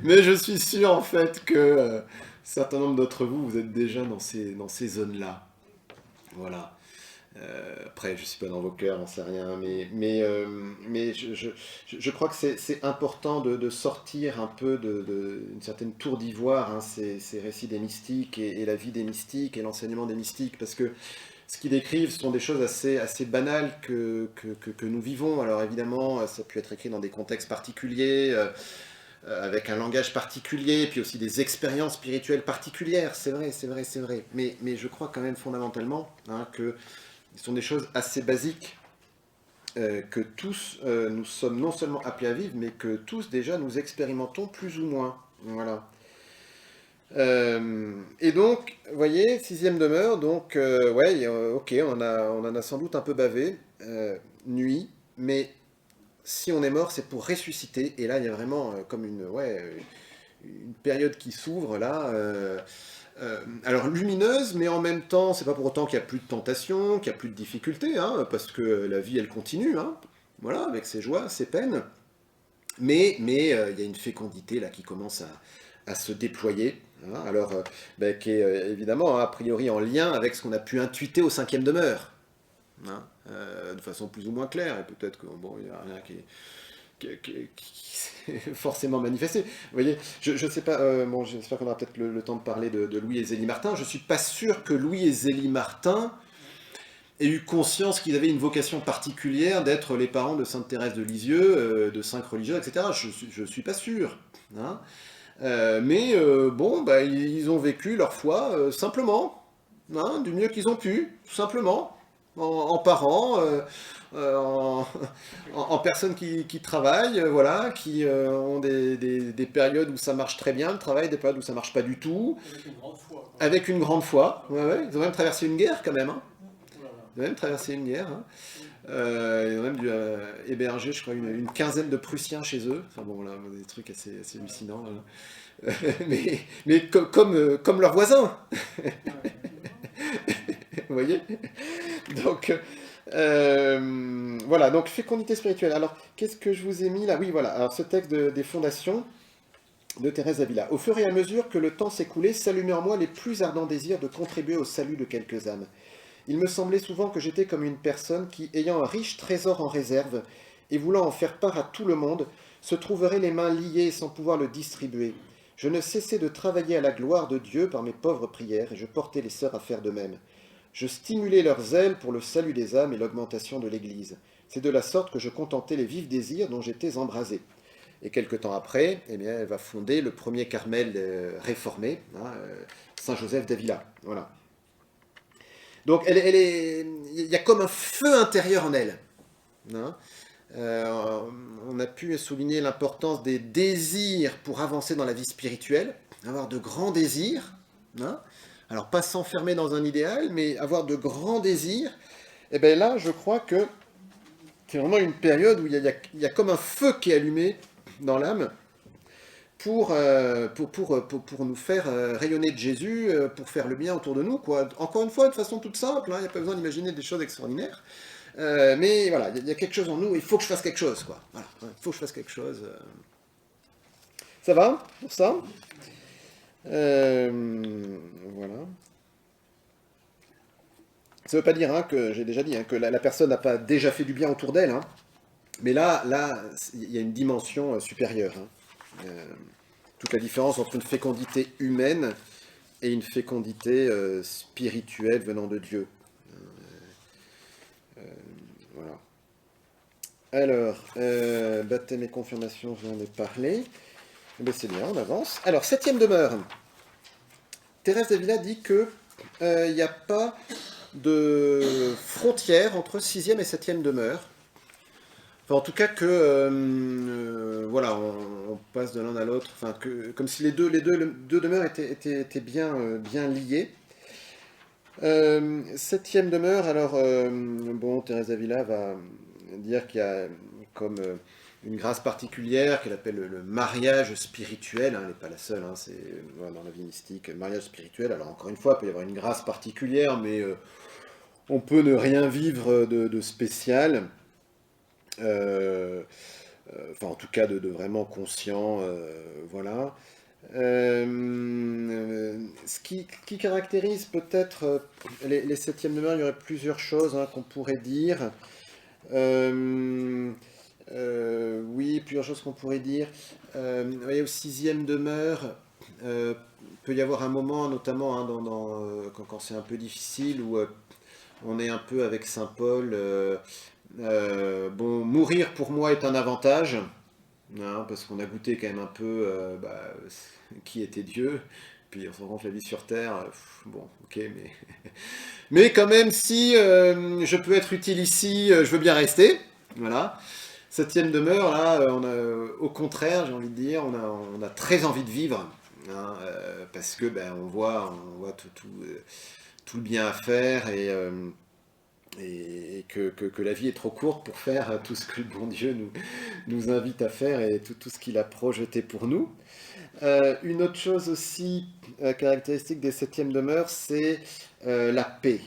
A: Mais je suis sûr, en fait, que un certain nombre d'entre vous, vous êtes déjà dans ces zones-là. Voilà. Après, je ne suis pas dans vos cœurs, j'en sais rien, mais je crois que c'est important de sortir un peu d'une certaine tour d'ivoire, hein, ces récits des mystiques et la vie des mystiques et l'enseignement des mystiques, parce que ce qu'ils décrivent ce sont des choses assez banales que nous vivons. Alors évidemment, ça peut être écrit dans des contextes particuliers, avec un langage particulier, puis aussi des expériences spirituelles particulières, c'est vrai, c'est vrai, c'est vrai. Mais je crois quand même fondamentalement, hein, que ce sont des choses assez basiques que tous nous sommes non seulement appelés à vivre, mais que tous déjà nous expérimentons plus ou moins. Voilà. Et donc, vous voyez, sixième demeure, donc, ouais, ok, on en a sans doute un peu bavé, nuit, mais si on est mort, c'est pour ressusciter, et là, il y a vraiment comme une période qui s'ouvre, là, alors lumineuse, mais en même temps, c'est pas pour autant qu'il n'y a plus de tentation, qu'il n'y a plus de difficultés, hein, parce que la vie, elle continue, hein, voilà, avec ses joies, ses peines, mais il y a une fécondité là qui commence à se déployer, hein, alors qui est évidemment a priori en lien avec ce qu'on a pu intuiter au cinquième demeure, hein, de façon plus ou moins claire, et peut-être que bon, il n'y a rien qui s'est forcément manifesté. Vous voyez, je ne sais pas, bon, j'espère qu'on aura peut-être le temps de parler de Louis et Zélie Martin. Je ne suis pas sûr que Louis et Zélie Martin aient eu conscience qu'ils avaient une vocation particulière d'être les parents de Sainte Thérèse de Lisieux, de cinq religieux, etc. Je ne suis pas sûr. Hein. Mais bon, bah, ils ont vécu leur foi simplement, hein, du mieux qu'ils ont pu, tout simplement, en parents, en personnes qui travaillent, voilà, qui ont des périodes où ça marche très bien, le travail, des périodes où ça marche pas du tout,
B: Avec une grande foi, quoi.
A: avec une grande foi. Ouais, ouais. Ils ont même traversé une guerre quand même. Hein.
B: Oh là là.
A: Ils ont même traversé une guerre. Hein. Ils ont même dû héberger, je crois, une quinzaine de Prussiens chez eux. Enfin bon, là, des trucs assez hallucinants. Là. Mais comme leurs voisins. Vous voyez? Donc, voilà, donc fécondité spirituelle. Alors, qu'est-ce que je vous ai mis là? Oui, voilà, alors ce texte des fondations de Thérèse d'Avila. Au fur et à mesure que le temps s'écoulait, s'allumaient en moi les plus ardents désirs de contribuer au salut de quelques âmes. Il me semblait souvent que j'étais comme une personne qui, ayant un riche trésor en réserve, et voulant en faire part à tout le monde, se trouverait les mains liées sans pouvoir le distribuer. Je ne cessais de travailler à la gloire de Dieu par mes pauvres prières, et je portais les sœurs à faire de même. Je stimulais leur zèle pour le salut des âmes et l'augmentation de l'Église. C'est de la sorte que je contentais les vifs désirs dont j'étais embrasé. Et quelque temps après, eh bien, elle va fonder le premier Carmel réformé, hein, Saint-Joseph d'Avila. Voilà. Donc, il y a comme un feu intérieur en elle. Hein. On a pu souligner l'importance des désirs pour avancer dans la vie spirituelle, avoir de grands désirs. Hein. Alors, pas s'enfermer dans un idéal, mais avoir de grands désirs. Et bien là, je crois que c'est vraiment une période où il y a comme un feu qui est allumé dans l'âme pour nous faire rayonner de Jésus, pour faire le bien autour de nous. Quoi. Encore une fois, de façon toute simple, il n'y a pas besoin d'imaginer des choses extraordinaires. Mais voilà, il y a quelque chose en nous, il faut que je fasse quelque chose. Quoi. Voilà, il faut que je fasse quelque chose. Ça va pour ça voilà. Ça ne veut pas dire hein, que, j'ai déjà dit, hein, que la personne n'a pas déjà fait du bien autour d'elle. Hein. Mais là, il y a une dimension supérieure. Hein. Toute la différence entre une fécondité humaine et une fécondité spirituelle venant de Dieu. Voilà. Alors, baptême et confirmation, j'en ai parlé. Ben, c'est bien, on avance. Alors, septième demeure. Thérèse d'Avila dit que il n'y a pas de frontière entre sixième et septième demeure. Enfin, en tout cas que voilà, on passe de l'un à l'autre, enfin, comme si les deux demeures étaient bien liées. Septième demeure, alors, bon, Thérèse d'Avila va dire qu'il y a comme une grâce particulière qu'elle appelle le mariage spirituel, hein, elle n'est pas la seule, hein, c'est voilà, dans la vie mystique, le mariage spirituel. Alors encore une fois, il peut y avoir une grâce particulière, mais on peut ne rien vivre de spécial, euh, enfin en tout cas de vraiment conscient, voilà. Ce qui caractérise peut-être les septièmes demeures, il y aurait plusieurs choses hein, qu'on pourrait dire. Euh, oui, plusieurs choses qu'on pourrait dire. Vous voyez, au sixième demeure, peut y avoir un moment, notamment hein, quand c'est un peu difficile, où on est un peu avec Saint Paul. Bon, mourir pour moi est un avantage, hein, parce qu'on a goûté quand même un peu qui était Dieu. Puis on se rend compte que la vie sur Terre, bon, ok, mais quand même, si je peux être utile ici, je veux bien rester. Voilà. Septième demeure, là, au contraire, j'ai envie de dire, on a très envie de vivre, hein, parce que ben, on voit tout le bien à faire et que la vie est trop courte pour faire tout ce que le bon Dieu nous invite à faire et tout ce qu'il a projeté pour nous. Une autre chose aussi caractéristique des septièmes demeures, c'est la paix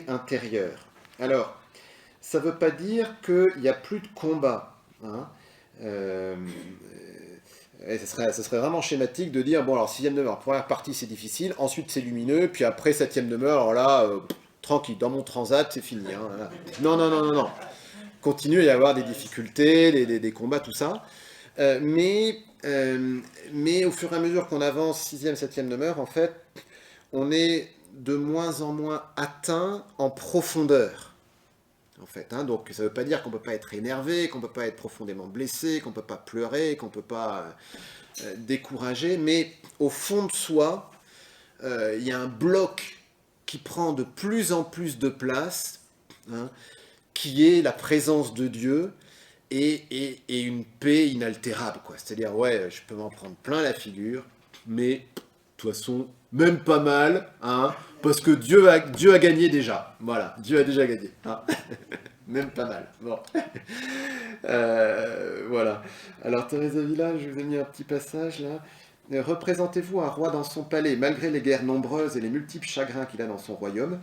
A: intérieure. Alors, ça ne veut pas dire qu'il n'y a plus de combat, hein. Euh, et ce serait vraiment schématique de dire, bon alors sixième demeure, première partie c'est difficile, ensuite c'est lumineux, puis après septième demeure, alors là, tranquille, dans mon transat c'est fini, hein, voilà. Non, non, non, non, non. Continue à y avoir des difficultés, des combats, tout ça. Euh, mais, mais au fur et à mesure qu'on avance, sixième, septième demeure, en fait, on est de moins en moins atteint en profondeur. En fait, hein. Donc ça ne veut pas dire qu'on ne peut pas être énervé, qu'on ne peut pas être profondément blessé, qu'on ne peut pas pleurer, qu'on ne peut pas décourager, mais au fond de soi, il y a un bloc qui prend de plus en plus de place, hein, qui est la présence de Dieu et une paix inaltérable, quoi. C'est-à-dire, ouais, je peux m'en prendre plein la figure, mais de toute façon, même pas mal, hein, parce que Dieu a gagné déjà. Voilà, Dieu a déjà gagné, hein. Même pas mal. Bon. Voilà. Alors, Thérèse d'Avila, je vous ai mis un petit passage là. Représentez-vous un roi dans son palais, malgré les guerres nombreuses et les multiples chagrins qu'il a dans son royaume,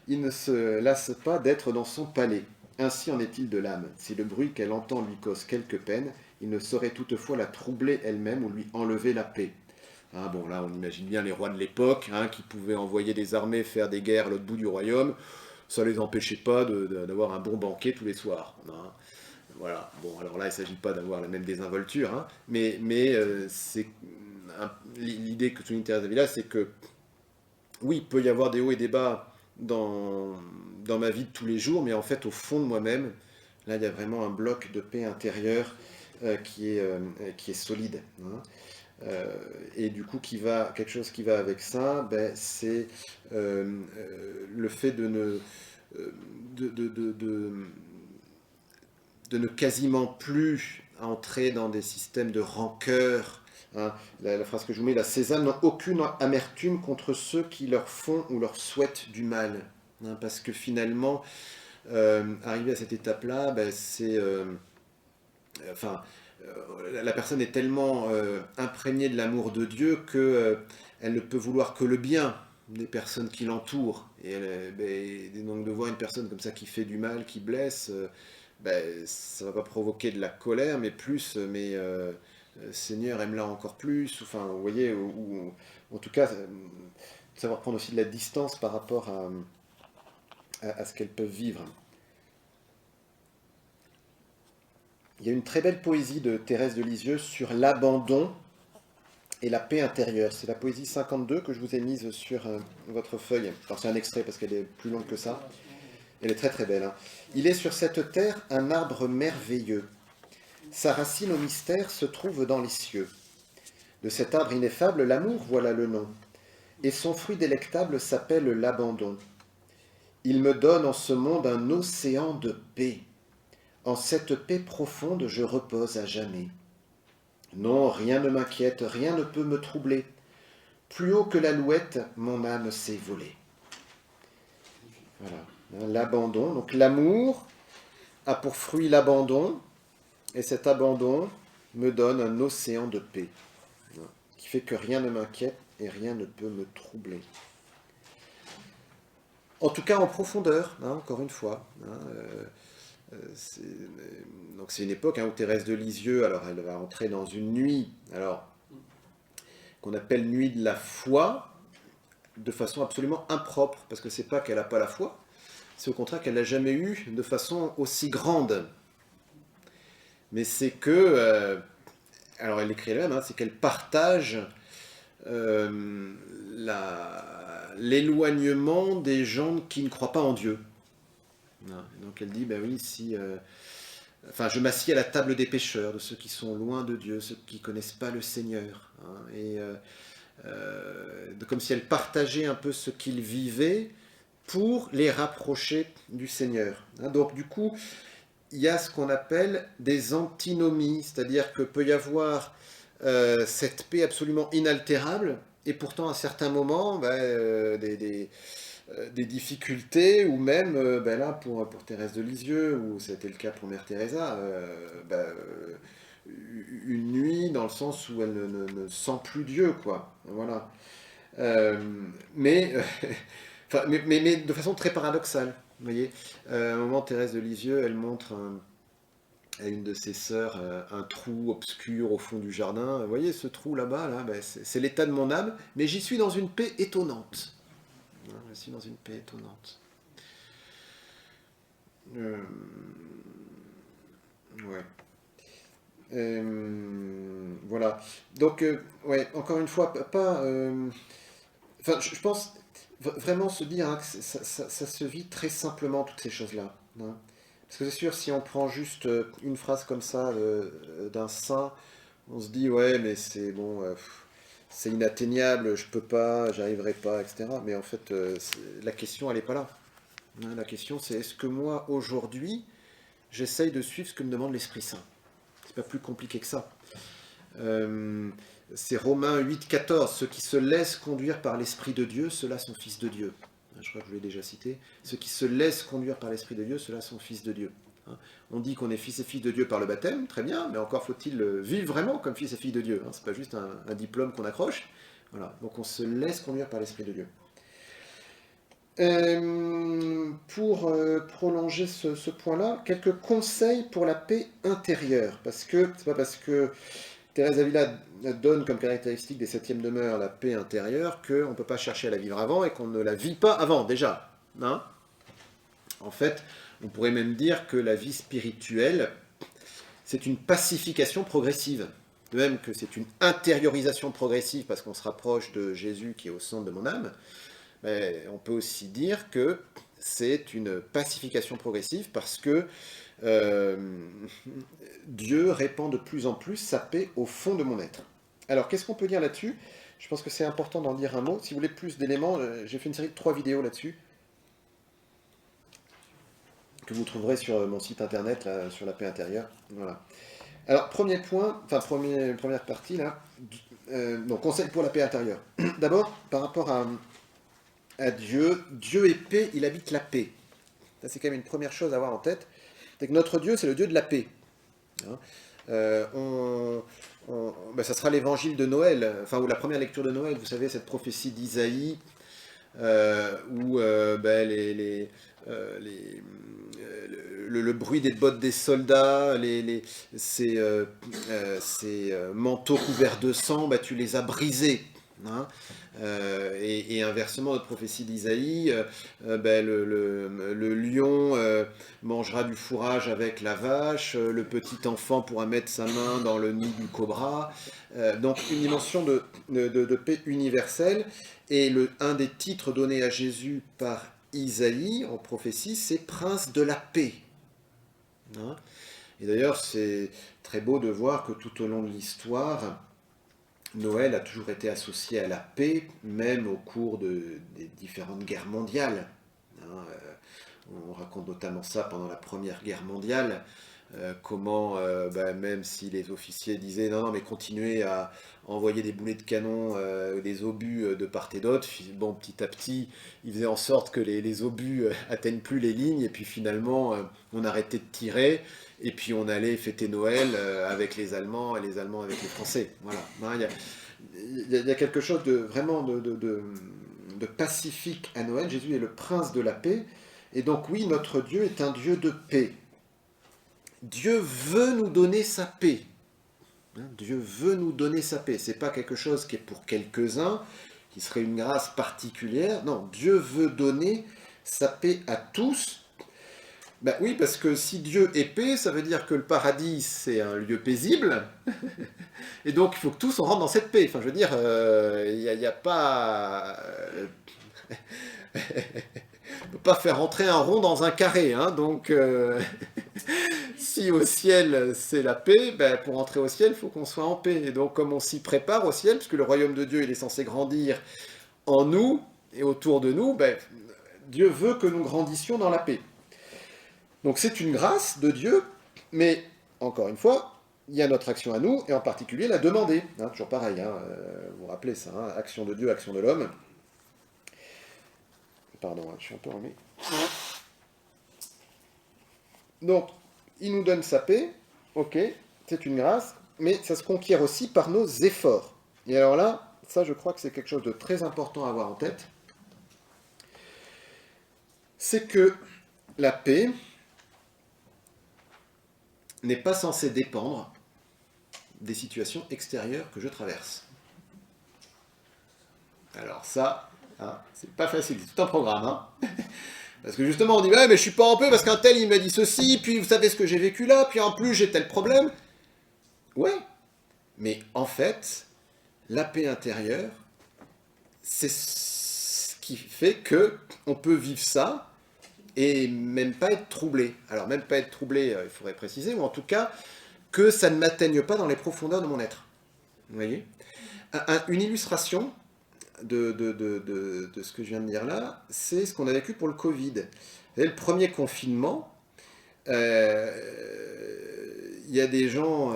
A: il ne se lasse pas d'être dans son palais. Ainsi en est-il de l'âme. Si le bruit qu'elle entend lui cause quelque peine, il ne saurait toutefois la troubler elle-même ou lui enlever la paix. Hein, bon, là, on imagine bien les rois de l'époque, hein, qui pouvaient envoyer des armées faire des guerres à l'autre bout du royaume. Ça ne les empêchait pas d'avoir un bon banquet tous les soirs, hein. Voilà. Bon, alors là, il ne s'agit pas d'avoir la même désinvolture, hein, l'idée que souligne Thérèse d'Avila, c'est que oui, il peut y avoir des hauts et des bas dans ma vie de tous les jours, mais en fait, au fond de moi-même, là, il y a vraiment un bloc de paix intérieure qui est solide, hein. Et du coup, quelque chose qui va avec ça, ben, c'est le fait euh, de, de, de, de- de ne quasiment plus entrer dans des systèmes de rancœur, hein. La phrase que je vous mets là, ces âmes n'ont aucune amertume contre ceux qui leur font ou leur souhaitent du mal, hein, parce que finalement, arrivé à cette étape-là, ben, enfin, la personne est tellement imprégnée de l'amour de Dieu que elle ne peut vouloir que le bien des personnes qui l'entourent. Et donc de voir une personne comme ça qui fait du mal, qui blesse, ça va pas provoquer de la colère, mais plus, Seigneur, aime-la encore plus. Enfin, vous voyez, ou en tout cas, savoir prendre aussi de la distance par rapport à ce qu'elles peuvent vivre. Il y a une très belle poésie de Thérèse de Lisieux sur l'abandon et la paix intérieure. C'est la poésie 52 que je vous ai mise sur votre feuille. Alors c'est un extrait parce qu'elle est plus longue que ça. Elle est très très belle, hein. Il est sur cette terre un arbre merveilleux. Sa racine au mystère se trouve dans les cieux. De cet arbre ineffable, l'amour, voilà le nom. Et son fruit délectable s'appelle l'abandon. Il me donne en ce monde un océan de paix. En cette paix profonde, je repose à jamais. Non, rien ne m'inquiète, rien ne peut me troubler. Plus haut que l'alouette, mon âme s'est volée. Voilà, l'abandon. Donc l'amour a pour fruit l'abandon, et cet abandon me donne un océan de paix, qui fait que rien ne m'inquiète et rien ne peut me troubler. En tout cas en profondeur, encore une fois. Donc c'est une époque où Thérèse de Lisieux, alors elle va entrer dans une nuit, alors qu'on appelle nuit de la foi, de façon absolument impropre, parce que c'est pas qu'elle n'a pas la foi, c'est au contraire qu'elle l'a jamais eue de façon aussi grande. Mais c'est que, alors elle écrit elle-même, c'est qu'elle partage l'éloignement des gens qui ne croient pas en Dieu. Donc elle dit, ben oui, si, enfin, je m'assieds à la table des pécheurs, de ceux qui sont loin de Dieu, ceux qui ne connaissent pas le Seigneur. Comme si elle partageait un peu ce qu'ils vivaient pour les rapprocher du Seigneur. Donc du coup, il y a ce qu'on appelle des antinomies, c'est-à-dire que peut y avoir cette paix absolument inaltérable, et pourtant à certains moments, des difficultés, ou même, là, pour Thérèse de Lisieux, ou c'était le cas pour Mère Teresa, une nuit dans le sens où elle ne sent plus Dieu, quoi. Voilà. Euh, mais, mais de façon très paradoxale. Vous voyez, à un moment, Thérèse de Lisieux, elle montre à une de ses sœurs un trou obscur au fond du jardin. Vous voyez ce trou là-bas, là, c'est l'état de mon âme, mais j'y suis dans une paix étonnante. Je suis dans une paix étonnante. Euh, ouais. Voilà. Donc, ouais, encore une fois, pas. Enfin, je pense vraiment se dire que ça se vit très simplement, toutes ces choses-là. Parce que c'est sûr, si on prend juste une phrase comme ça d'un saint, on se dit, ouais, mais c'est bon, c'est inatteignable, je peux pas, j'arriverai pas, etc. Mais en fait, la question, elle n'est pas là. La question, c'est est-ce que moi, aujourd'hui, j'essaye de suivre ce que me demande l'Esprit Saint? C'est pas plus compliqué que ça. Euh, c'est Romains 8,14. Ceux qui se laissent conduire par l'Esprit de Dieu, ceux-là sont fils de Dieu. Je crois que je l'ai déjà cité. Ceux qui se laissent conduire par l'Esprit de Dieu, ceux-là sont fils de Dieu. On dit qu'on est fils et filles de Dieu par le baptême, très bien, mais encore faut-il vivre vraiment comme fils et filles de Dieu. C'est pas juste un diplôme qu'on accroche. Voilà. Donc on se laisse conduire par l'Esprit de Dieu. Pour prolonger ce point-là, quelques conseils pour la paix intérieure. Parce que c'est pas parce que Thérèse d'Avila donne comme caractéristique des septièmes demeures la paix intérieure qu'on ne peut pas chercher à la vivre avant et qu'on ne la vit pas avant, déjà. En fait, on pourrait même dire que la vie spirituelle, c'est une pacification progressive. De même que c'est une intériorisation progressive parce qu'on se rapproche de Jésus qui est au centre de mon âme, mais on peut aussi dire que c'est une pacification progressive parce que Dieu répand de plus en plus sa paix au fond de mon être. Alors, qu'est-ce qu'on peut dire là-dessus? Je pense que c'est important d'en dire un mot. Si vous voulez plus d'éléments, j'ai fait une série de 3 vidéos là-dessus, que vous trouverez sur mon site internet, là, sur la paix intérieure. Voilà. Alors, premier point, enfin, première partie, là, donc, conseil pour la paix intérieure. D'abord, par rapport à Dieu, Dieu est paix, il habite la paix. Ça, c'est quand même une première chose à avoir en tête. C'est que notre Dieu, c'est le Dieu de la paix. Ça sera l'évangile de Noël, enfin, ou la première lecture de Noël, vous savez, cette prophétie d'Isaïe, où le bruit des bottes des soldats, ces manteaux couverts de sang, tu les as brisés. Et inversement, notre prophétie d'Isaïe, le lion mangera du fourrage avec la vache, le petit enfant pourra mettre sa main dans le nid du cobra. Donc une dimension de paix universelle. Et un des titres donnés à Jésus par Isaïe en prophétie, c'est Prince de la paix. Et d'ailleurs, c'est très beau de voir que tout au long de l'histoire, Noël a toujours été associé à la paix, même au cours des différentes guerres mondiales. On raconte notamment ça pendant la Première Guerre mondiale, comment, même si les officiers disaient non, non, mais continuez à envoyer des boulets de canon, des obus de part et d'autre, bon, petit à petit, ils faisaient en sorte que les obus atteignent plus les lignes, et puis finalement, on arrêtait de tirer, et puis on allait fêter Noël avec les Allemands, et les Allemands avec les Français. Voilà. Hein, il y a quelque chose de vraiment de pacifique à Noël. Jésus est le prince de la paix, et donc oui, notre Dieu est un Dieu de paix. Dieu veut nous donner sa paix. Dieu veut nous donner sa paix. Ce n'est pas quelque chose qui est pour quelques-uns, qui serait une grâce particulière. Non, Dieu veut donner sa paix à tous. Ben oui, parce que si Dieu est paix, ça veut dire que le paradis, c'est un lieu paisible. Et donc, il faut que tous on rentre dans cette paix. Enfin, je veux dire, il n'y a pas... on ne peut pas faire rentrer un rond dans un carré. Hein, donc... Si au ciel c'est la paix, pour entrer au ciel, il faut qu'on soit en paix. Et donc comme on s'y prépare au ciel, puisque le royaume de Dieu il est censé grandir en nous et autour de nous, Dieu veut que nous grandissions dans la paix. Donc c'est une grâce de Dieu, mais encore une fois, il y a notre action à nous, et en particulier la demander. Hein, toujours pareil, vous vous rappelez ça, hein, action de Dieu, action de l'homme. Pardon, je suis un peu enrhumé. Donc, il nous donne sa paix, ok, c'est une grâce, mais ça se conquiert aussi par nos efforts. Et alors là, ça je crois que c'est quelque chose de très important à avoir en tête, c'est que la paix n'est pas censée dépendre des situations extérieures que je traverse. Alors ça, hein, c'est pas facile, c'est tout un programme, hein. Parce que justement, on dit, ouais, mais je suis pas en paix parce qu'un tel, il m'a dit ceci, puis vous savez ce que j'ai vécu là, puis en plus, j'ai tel problème. Ouais, mais en fait, la paix intérieure, c'est ce qui fait que on peut vivre ça et même pas être troublé. Alors, même pas être troublé, il faudrait préciser, ou en tout cas, que ça ne m'atteigne pas dans les profondeurs de mon être. Vous voyez ? Une illustration de ce que je viens de dire là, c'est ce qu'on a vécu pour le Covid. Vous savez, le premier confinement, il y a des gens,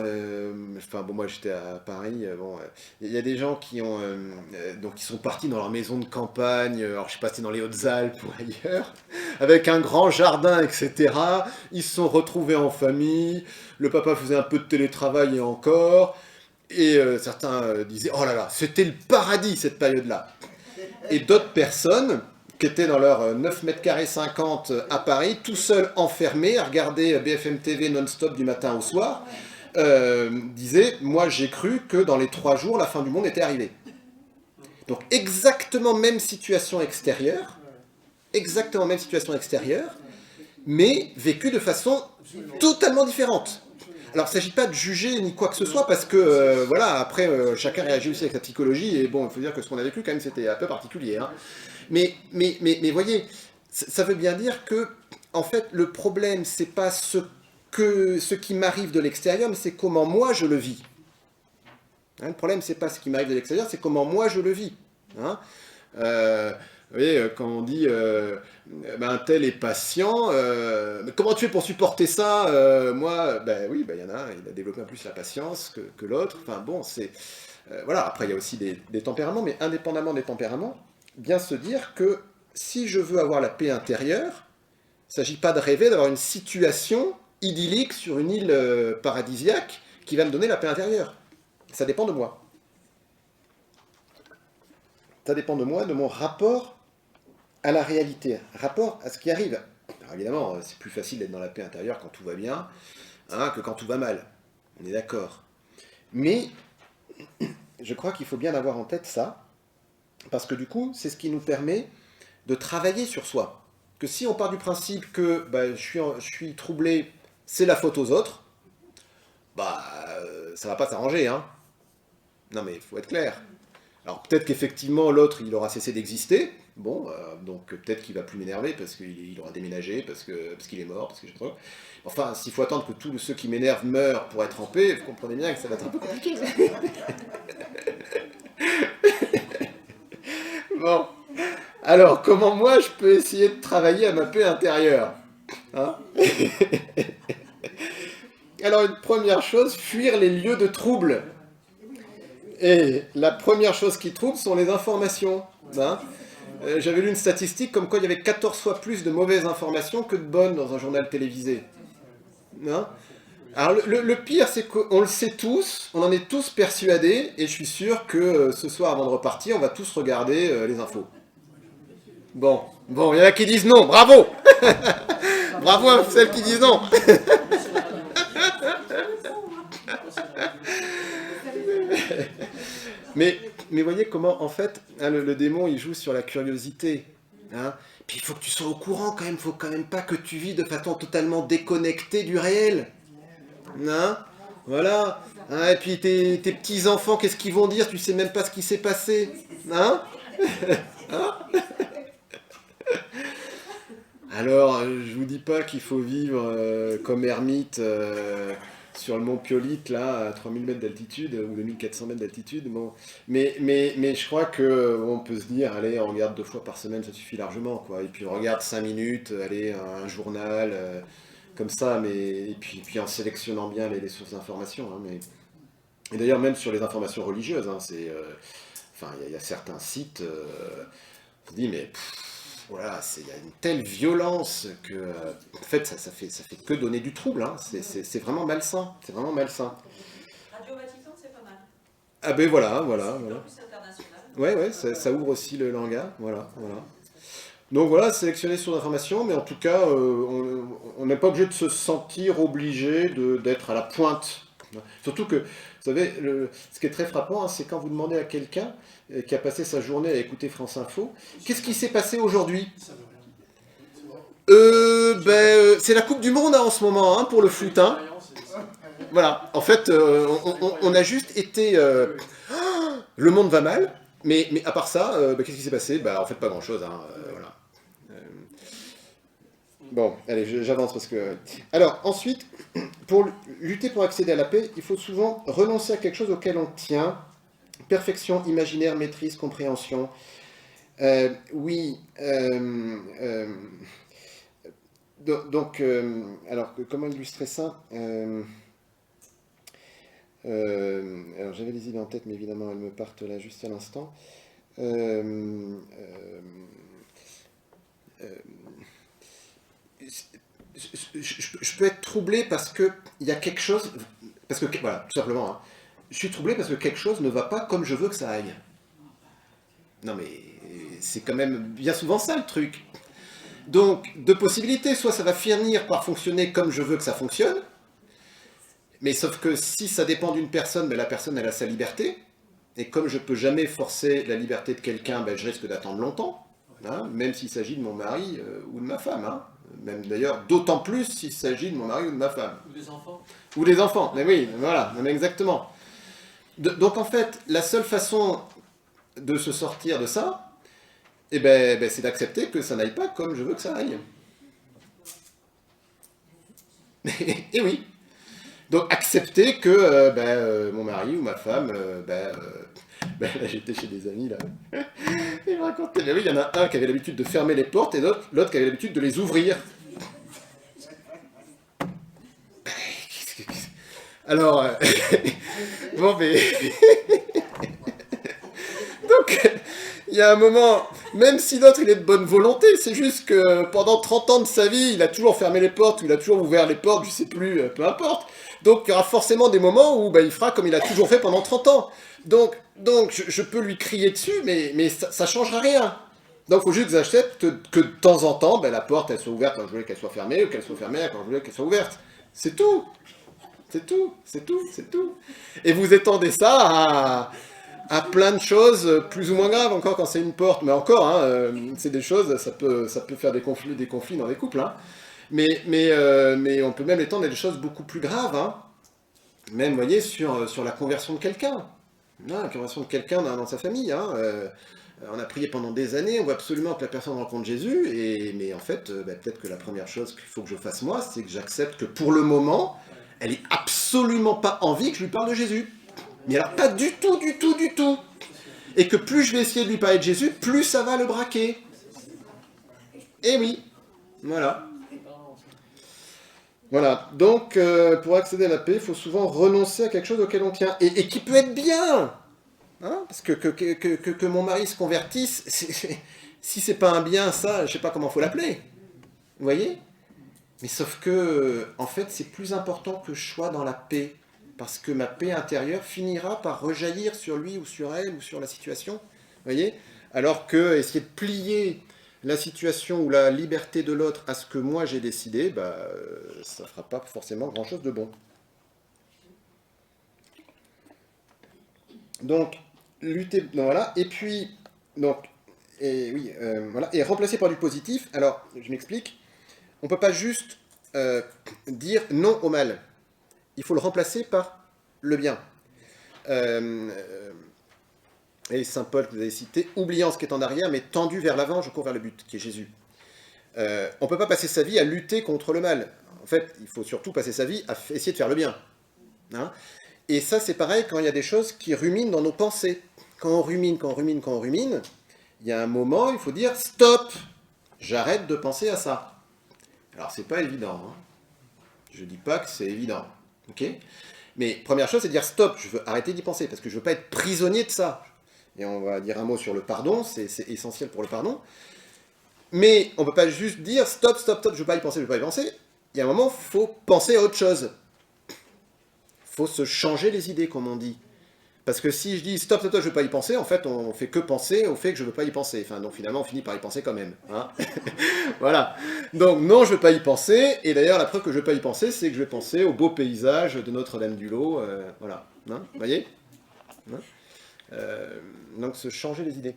A: moi j'étais à Paris, il y a des gens qui sont partis dans leur maison de campagne, alors je sais pas, c'était dans les Hautes-Alpes ou ailleurs, avec un grand jardin, etc. Ils se sont retrouvés en famille, le papa faisait un peu de télétravail et encore, et certains disaient, oh là là, c'était le paradis cette période-là. Et d'autres personnes qui étaient dans leur 9 mètres carrés 50 à Paris, tout seuls enfermés, à regarder BFM TV non-stop du matin au soir, disaient, moi j'ai cru que dans les 3 jours, la fin du monde était arrivée. Donc exactement même situation extérieure, mais vécue de façon totalement différente. Alors, il ne s'agit pas de juger ni quoi que ce soit, parce que, après, chacun réagit aussi avec sa psychologie, et bon, il faut dire que ce qu'on a vécu, quand même, c'était un peu particulier. Hein. Mais voyez, ça veut bien dire que, en fait, le problème, c'est pas ce qui m'arrive de l'extérieur, mais c'est comment moi je le vis. Hein, le problème, c'est pas ce qui m'arrive de l'extérieur, c'est comment moi je le vis. Hein. Vous voyez, quand on dit un tel est patient, mais comment tu fais pour supporter ça moi, oui, il y en a un, il a développé un plus la patience que l'autre. Enfin bon, c'est... après, il y a aussi des tempéraments, mais indépendamment des tempéraments, bien se dire que si je veux avoir la paix intérieure, il ne s'agit pas de rêver d'avoir une situation idyllique sur une île paradisiaque qui va me donner la paix intérieure. Ça dépend de moi. Ça dépend de moi, de mon rapport à la réalité, rapport à ce qui arrive. Alors évidemment, c'est plus facile d'être dans la paix intérieure quand tout va bien, que quand tout va mal. On est d'accord. Mais je crois qu'il faut bien avoir en tête ça, parce que du coup, c'est ce qui nous permet de travailler sur soi. Que si on part du principe que je suis troublé, c'est la faute aux autres, ça va pas s'arranger, hein. Non mais il faut être clair. Alors peut-être qu'effectivement l'autre il aura cessé d'exister, donc peut-être qu'il va plus m'énerver parce qu'il aura déménagé, parce qu'il est mort, parce que je sais pas. Enfin, s'il faut attendre que tous ceux qui m'énervent meurent pour être en paix, vous comprenez bien que ça va être un peu compliqué. Bon, alors comment moi je peux essayer de travailler à ma paix intérieure, hein? Alors, une première chose, fuir les lieux de trouble. Et la première chose qui trouble sont les informations. Hein. J'avais lu une statistique comme quoi il y avait 14 fois plus de mauvaises informations que de bonnes dans un journal télévisé. Hein. Alors le pire, c'est qu'on le sait tous, on en est tous persuadés, et je suis sûr que ce soir, avant de repartir, on va tous regarder les infos. Bon, il y en a qui disent non, bravo. Bravo à celles qui disent non. Mais voyez comment, en fait, hein, le démon, il joue sur la curiosité. Hein. Puis il faut que tu sois au courant quand même, il faut quand même pas que tu vis de façon totalement déconnectée du réel. Hein. Voilà. Hein, et puis tes petits-enfants, qu'est-ce qu'ils vont dire? Tu sais même pas ce qui s'est passé. Hein. Hein. Alors, je vous dis pas qu'il faut vivre comme ermite sur le mont Piolite, là, à 3000 mètres d'altitude, ou 2400 mètres d'altitude. Bon. Mais je crois qu'on peut se dire, allez, on regarde 2 fois par semaine, ça suffit largement, quoi. Et puis on regarde 5 minutes, allez, un journal, comme ça, et puis en sélectionnant bien les sources d'informations. Hein, et d'ailleurs, même sur les informations religieuses, hein, enfin, il y a certains sites, on se dit, mais... Voilà, il y a une telle violence que, en fait, ça fait que donner du trouble. Hein. C'est vraiment malsain. C'est vraiment malsain.
B: Radio Vatican, c'est pas mal.
A: Ah ben voilà.
B: En plus, c'est international.
A: Ouais, ça ouvre aussi le langage. Voilà. Donc voilà, sélectionner sur l'information, mais en tout cas, on n'est pas obligé de se sentir obligé d'être à la pointe. Surtout que, vous savez, ce qui est très frappant, hein, c'est quand vous demandez à quelqu'un qui a passé sa journée à écouter France Info, qu'est-ce qui s'est passé aujourd'hui? C'est la Coupe du Monde hein, en ce moment, hein, pour le foot. Hein. Voilà, en fait, on a juste été... le monde va mal, mais à part ça, qu'est-ce qui s'est passé? En fait, pas grand-chose. Hein, voilà. Bon, allez, j'avance parce que... Alors, ensuite, pour lutter pour accéder à la paix, il faut souvent renoncer à quelque chose auquel on tient. Perfection, imaginaire, maîtrise, compréhension. Oui. Donc, alors, comment illustrer ça alors, j'avais des idées en tête, mais évidemment, elles me partent là juste à l'instant. Je peux être troublé parce que il y a quelque chose, parce que voilà, tout simplement, hein, je suis troublé parce que quelque chose ne va pas comme je veux que ça aille. Non mais c'est quand même bien souvent ça le truc. Donc deux possibilités, soit ça va finir par fonctionner comme je veux que ça fonctionne, mais sauf que si ça dépend d'une personne, la personne elle a sa liberté, et comme je peux jamais forcer la liberté de quelqu'un, je risque d'attendre longtemps, hein, même s'il s'agit de mon mari ou de ma femme. Hein. Même d'ailleurs, d'autant plus s'il s'agit de mon mari ou de ma femme.
B: Ou des enfants.
A: Ou des enfants, mais oui, voilà, exactement. Donc en fait, la seule façon de se sortir de ça, c'est d'accepter que ça n'aille pas comme je veux que ça aille. Et oui. Donc accepter que mon mari ou ma femme, là j'étais chez des amis là, ils me racontaient, mais oui, il y en a un qui avait l'habitude de fermer les portes et l'autre qui avait l'habitude de les ouvrir. Alors, bon mais... Donc, il y a un moment, même si l'autre il est de bonne volonté, c'est juste que pendant 30 ans de sa vie, il a toujours fermé les portes, ou il a toujours ouvert les portes, je sais plus, peu importe. Donc il y aura forcément des moments où il fera comme il a toujours fait pendant 30 ans. Donc je peux lui crier dessus, mais ça changera rien. Donc il faut juste que j'accepte que de temps en temps, la porte elle soit ouverte quand je voulais qu'elle soit fermée, ou qu'elle soit fermée quand je voulais qu'elle soit ouverte. C'est tout. C'est tout. Et vous étendez ça à plein de choses plus ou moins graves, encore quand c'est une porte, mais encore, hein, c'est des choses, ça peut faire des conflits dans les couples, hein. Mais on peut même étendre à des choses beaucoup plus graves, hein. Même, vous voyez, sur la conversion de quelqu'un, la conversion de quelqu'un dans sa famille, hein. On a prié pendant des années, on veut absolument que la personne rencontre Jésus, mais en fait, peut-être que la première chose qu'il faut que je fasse moi, c'est que j'accepte que pour le moment, elle n'est absolument pas envie que je lui parle de Jésus. Mais alors pas du tout. Et que plus je vais essayer de lui parler de Jésus, plus ça va le braquer. Et oui, voilà. Voilà, donc pour accéder à la paix, il faut souvent renoncer à quelque chose auquel on tient, et qui peut être bien, hein, parce que mon mari se convertisse, si c'est pas un bien, ça, je sais pas comment faut l'appeler, vous voyez? Mais sauf que, en fait, c'est plus important que je sois dans la paix, parce que ma paix intérieure finira par rejaillir sur lui ou sur elle ou sur la situation, vous voyez? Alors que essayer de plier la situation ou la liberté de l'autre à ce que moi j'ai décidé, bah, ça fera pas forcément grand-chose de bon. Donc, lutter, non, voilà, et puis, donc, et oui, voilà, et remplacer par du positif. Alors, je m'explique. On ne peut pas juste dire non au mal. Il faut le remplacer par le bien. Euh, et Saint Paul que vous avez cité, oubliant ce qui est en arrière, mais tendu vers l'avant, je cours vers le but, qui est Jésus. On ne peut pas passer sa vie à lutter contre le mal. En fait, il faut surtout passer sa vie à essayer de faire le bien. Hein. Et ça, c'est pareil quand il y a des choses qui ruminent dans nos pensées. Quand on rumine, il y a un moment, il faut dire stop, j'arrête de penser à ça. Alors, c'est pas évident. Hein. Je dis pas que c'est évident. Ok ? Mais première chose, c'est de dire stop, je veux arrêter d'y penser, parce que je veux pas être prisonnier de ça. Et on va dire un mot sur le pardon, c'est essentiel pour le pardon. Mais on peut pas juste dire stop, je veux pas y penser, je veux pas y penser. Il y a un moment, il faut penser à autre chose. Il faut se changer les idées, comme on dit. Parce que si je dis stop, je veux pas y penser, en fait, on fait que penser au fait que je veux pas y penser. Enfin, donc finalement, on finit par y penser quand même. Hein. Voilà. Donc, non, je veux pas y penser. Et d'ailleurs, la preuve que je veux pas y penser, c'est que je vais penser au beau paysage de Notre-Dame-du-Lot. Voilà. Hein, vous voyez, hein, donc, se changer les idées.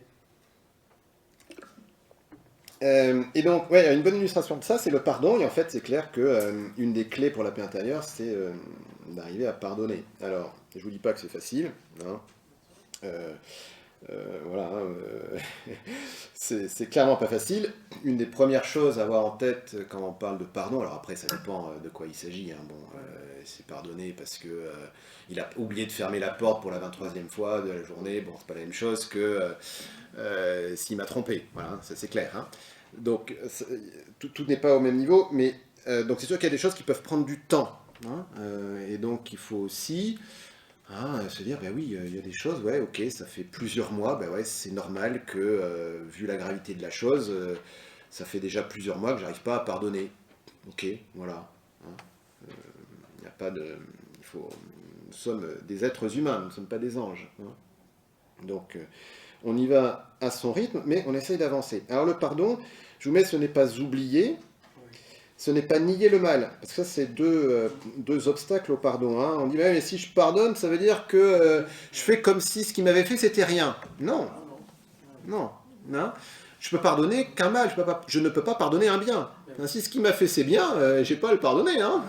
A: Et donc, ouais, une bonne illustration de ça, c'est le pardon. Et en fait, c'est clair que une des clés pour la paix intérieure, c'est d'arriver à pardonner. Alors, je vous dis pas que c'est facile. Hein. Voilà, c'est clairement pas facile. Une des premières choses à avoir en tête quand on parle de pardon, alors après ça dépend de quoi il s'agit. Hein. Bon, c'est pardonner parce que il a oublié de fermer la porte pour la 23e fois de la journée. Bon, c'est pas la même chose que s'il m'a trompé. Voilà, ça c'est clair. Hein. Donc tout n'est pas au même niveau, mais donc c'est sûr qu'il y a des choses qui peuvent prendre du temps. Hein, et donc il faut aussi se dire, ben oui, il y a des choses, ouais, ok, ça fait plusieurs mois, ben ouais, c'est normal que, vu la gravité de la chose, ça fait déjà plusieurs mois que j'arrive pas à pardonner. Ok, voilà. Hein, il n'y a pas de... Il faut, nous sommes des êtres humains, nous ne sommes pas des anges. Hein. Donc, on y va à son rythme, mais on essaye d'avancer. Alors le pardon, je vous mets, ce n'est pas oublier, ce n'est pas nier le mal, parce que ça c'est deux obstacles au pardon. Hein. On dit, mais si je pardonne, ça veut dire que je fais comme si ce qu'il m'avait fait c'était rien. Non, non, non. Je peux pardonner qu'un mal, je ne peux pas pardonner un bien. Hein, si ce qu'il m'a fait c'est bien, j'ai pas à le pardonner. Hein.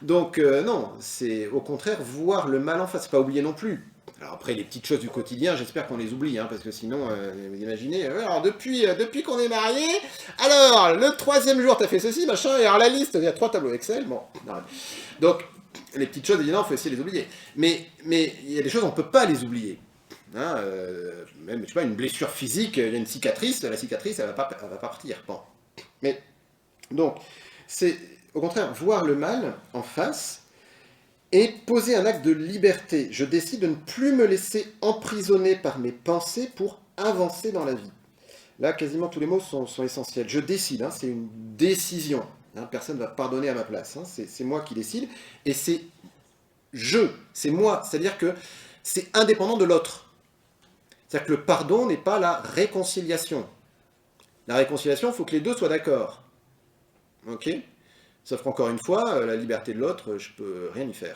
A: Donc non, c'est au contraire voir le mal en face, c'est pas oublier non plus. Alors après, les petites choses du quotidien, j'espère qu'on les oublie, hein, parce que sinon, vous imaginez, alors depuis qu'on est mariés, alors, le 3e jour, t'as fait ceci, machin, et alors la liste, il y a 3 tableaux Excel, bon, non. Donc, les petites choses, évidemment, il faut essayer de les oublier. Mais il y a des choses, on ne peut pas les oublier. Hein, même, je sais pas, une blessure physique, il y a une cicatrice, la cicatrice, elle va pas partir. Bon. Mais, donc, c'est, au contraire, voir le mal en face, et poser un acte de liberté. Je décide de ne plus me laisser emprisonner par mes pensées pour avancer dans la vie. Là, quasiment tous les mots sont essentiels. Je décide, hein, c'est une décision. Hein, personne ne va pardonner à ma place. Hein, c'est moi qui décide. Et c'est c'est moi. C'est-à-dire que c'est indépendant de l'autre. C'est-à-dire que le pardon n'est pas la réconciliation. La réconciliation, il faut que les deux soient d'accord. Ok ? Sauf qu'encore une fois, la liberté de l'autre, je peux rien y faire.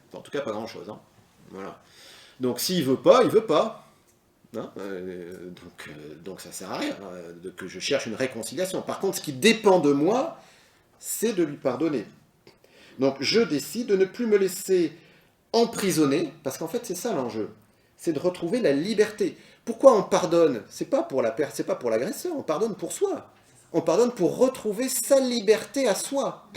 A: Enfin, en tout cas, pas grand-chose. Hein. Voilà. Donc, s'il veut pas, il veut pas. Hein donc, ça sert à rien que je cherche une réconciliation. Par contre, ce qui dépend de moi, c'est de lui pardonner. Donc, je décide de ne plus me laisser emprisonner, parce qu'en fait, c'est ça l'enjeu. C'est de retrouver la liberté. Pourquoi on pardonne ? C'est pas pour l'agresseur, on pardonne pour soi. On pardonne pour retrouver sa liberté à soi.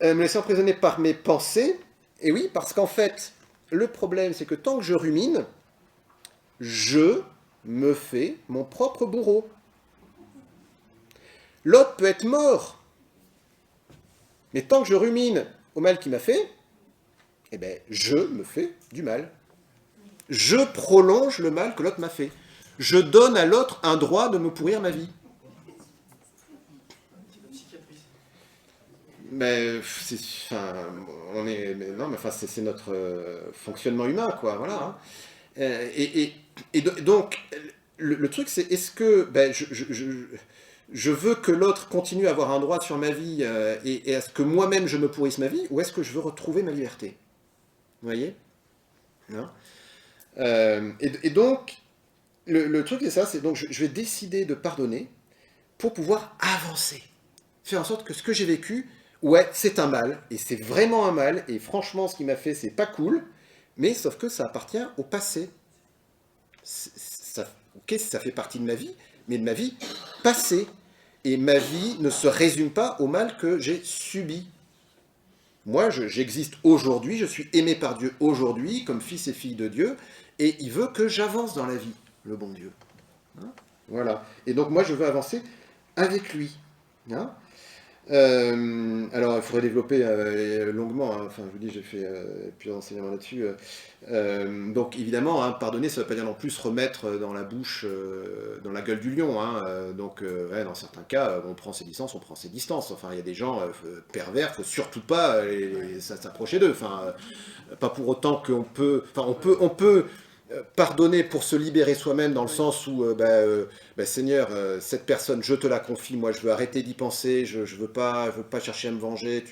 A: Me laisser emprisonner par mes pensées, et oui, parce qu'en fait, le problème, c'est que tant que je rumine, je me fais mon propre bourreau. L'autre peut être mort, Mais tant que je rumine au mal qu'il m'a fait, eh ben, je me fais du mal. Je prolonge le mal que l'autre m'a fait. Je donne à l'autre un droit de me pourrir ma vie. Mais c'est notre fonctionnement humain, quoi. Voilà. Hein. Donc, le truc, c'est est-ce que je veux que l'autre continue à avoir un droit sur ma vie et est-ce que moi-même je me pourrisse ma vie ou est-ce que je veux retrouver ma liberté? Vous voyez? Hein. Donc, le truc, c'est ça, c'est donc je vais décider de pardonner pour pouvoir avancer. Faire en sorte que ce que j'ai vécu, ouais, c'est un mal, et c'est vraiment un mal, et franchement, ce qu'il m'a fait, c'est pas cool, mais sauf que ça appartient au passé. Ok, ça fait partie de ma vie, mais de ma vie passée. Et ma vie ne se résume pas au mal que j'ai subi. Moi, j'existe aujourd'hui, je suis aimé par Dieu aujourd'hui, comme fils et fille de Dieu, et il veut que j'avance dans la vie, le bon Dieu. Hein, voilà. Et donc moi, je veux avancer avec lui. Hein. Alors, il faudrait développer longuement. Hein. Enfin, je vous dis, j'ai fait plusieurs enseignements là-dessus. Donc, évidemment, hein, pardonner, ça ne veut pas dire non plus se remettre dans la bouche, dans la gueule du lion. Hein. Ouais, dans certains cas, on prend ses distances, on prend ses distances. Enfin, il y a des gens pervers, il ne faut surtout pas s'approcher d'eux. Enfin, pas pour autant qu'on peut... Enfin, on peut pardonner pour se libérer soi-même dans le sens où, Seigneur, cette personne, je te la confie, moi je veux arrêter d'y penser, je veux pas chercher à me venger,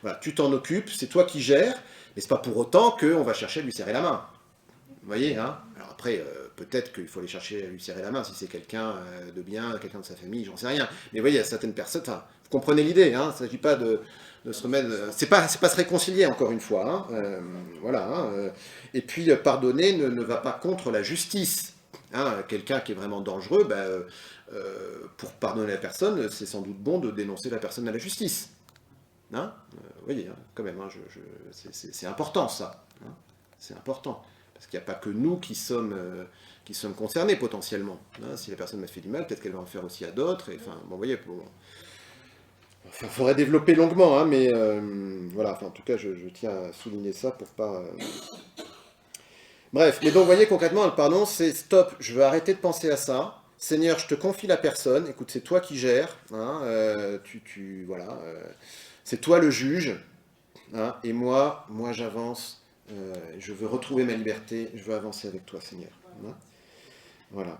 A: voilà, tu t'en occupes, c'est toi qui gères, mais c'est pas pour autant qu'on va chercher à lui serrer la main. Vous voyez, hein? Alors après, peut-être qu'il faut aller chercher à lui serrer la main si c'est quelqu'un de bien, quelqu'un de sa famille, j'en sais rien. Mais vous voyez, il y a certaines personnes, enfin, vous comprenez l'idée, hein? Il ne s'agit pas de se remettre... C'est pas se réconcilier, encore une fois. Hein? Voilà. Hein? Et puis, pardonner ne va pas contre la justice. Hein? Quelqu'un qui est vraiment dangereux, pour pardonner la personne, c'est sans doute bon de dénoncer la personne à la justice. Hein? Vous voyez, hein, quand même, hein, c'est important, ça. Hein? C'est important. Parce qu'il n'y a pas que nous qui sommes concernés, potentiellement. Hein? Si la personne m'a fait du mal, peut-être qu'elle va en faire aussi à d'autres. Enfin, bon, vous voyez, il faudrait développer longuement, hein, mais voilà, enfin, en tout cas, je tiens à souligner ça pour pas... Bref, mais donc, vous voyez, concrètement, le pardon, c'est stop, je veux arrêter de penser à ça. Seigneur, je te confie la personne, écoute, c'est toi qui gères, hein, voilà, c'est toi le juge, hein, et moi j'avance, je veux retrouver ma liberté, je veux avancer avec toi, Seigneur. Hein, voilà.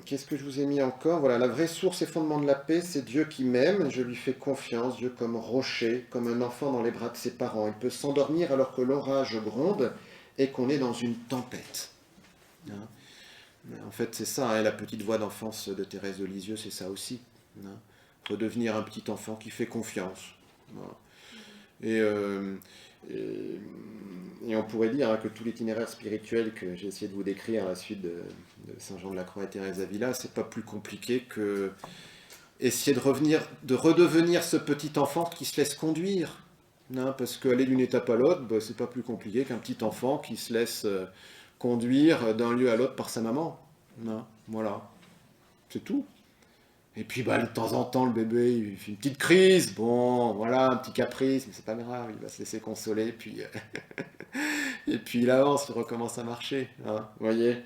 A: Qu'est-ce que je vous ai mis encore? Voilà, la vraie source et fondement de la paix, c'est Dieu qui m'aime, je lui fais confiance, Dieu comme rocher, comme un enfant dans les bras de ses parents. Il peut s'endormir alors que l'orage gronde et qu'on est dans une tempête. Hein? En fait, c'est ça, hein, la petite voix d'enfance de Thérèse de Lisieux, c'est ça aussi. Hein? Redevenir un petit enfant qui fait confiance. Voilà. Et on pourrait dire hein, que tout l'itinéraire spirituel que j'ai essayé de vous décrire à la suite de Saint Jean de la Croix et Thérèse d'Avila, c'est pas plus compliqué que essayer de redevenir ce petit enfant qui se laisse conduire. Hein, parce qu'aller d'une étape à l'autre, c'est pas plus compliqué qu'un petit enfant qui se laisse conduire d'un lieu à l'autre par sa maman. Hein, voilà, c'est tout. Et puis, de temps en temps, le bébé, il fait une petite crise. Bon, voilà, un petit caprice, mais c'est pas grave, il va se laisser consoler. Puis, et puis, il avance, il recommence à marcher. Hein, vous voyez.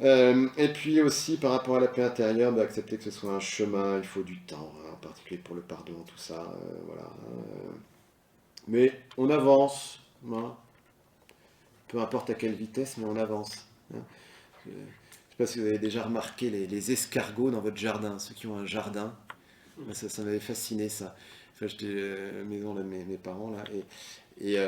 A: Et puis aussi, par rapport à la paix intérieure, accepter que ce soit un chemin, il faut du temps, hein, en particulier pour le pardon, tout ça. Voilà. Mais on avance. Hein, peu importe à quelle vitesse, mais on avance. Hein. Je ne sais pas si vous avez déjà remarqué les escargots dans votre jardin, ceux qui ont un jardin. Ça m'avait fasciné, ça. Enfin, j'étais à la maison de mes parents, là, et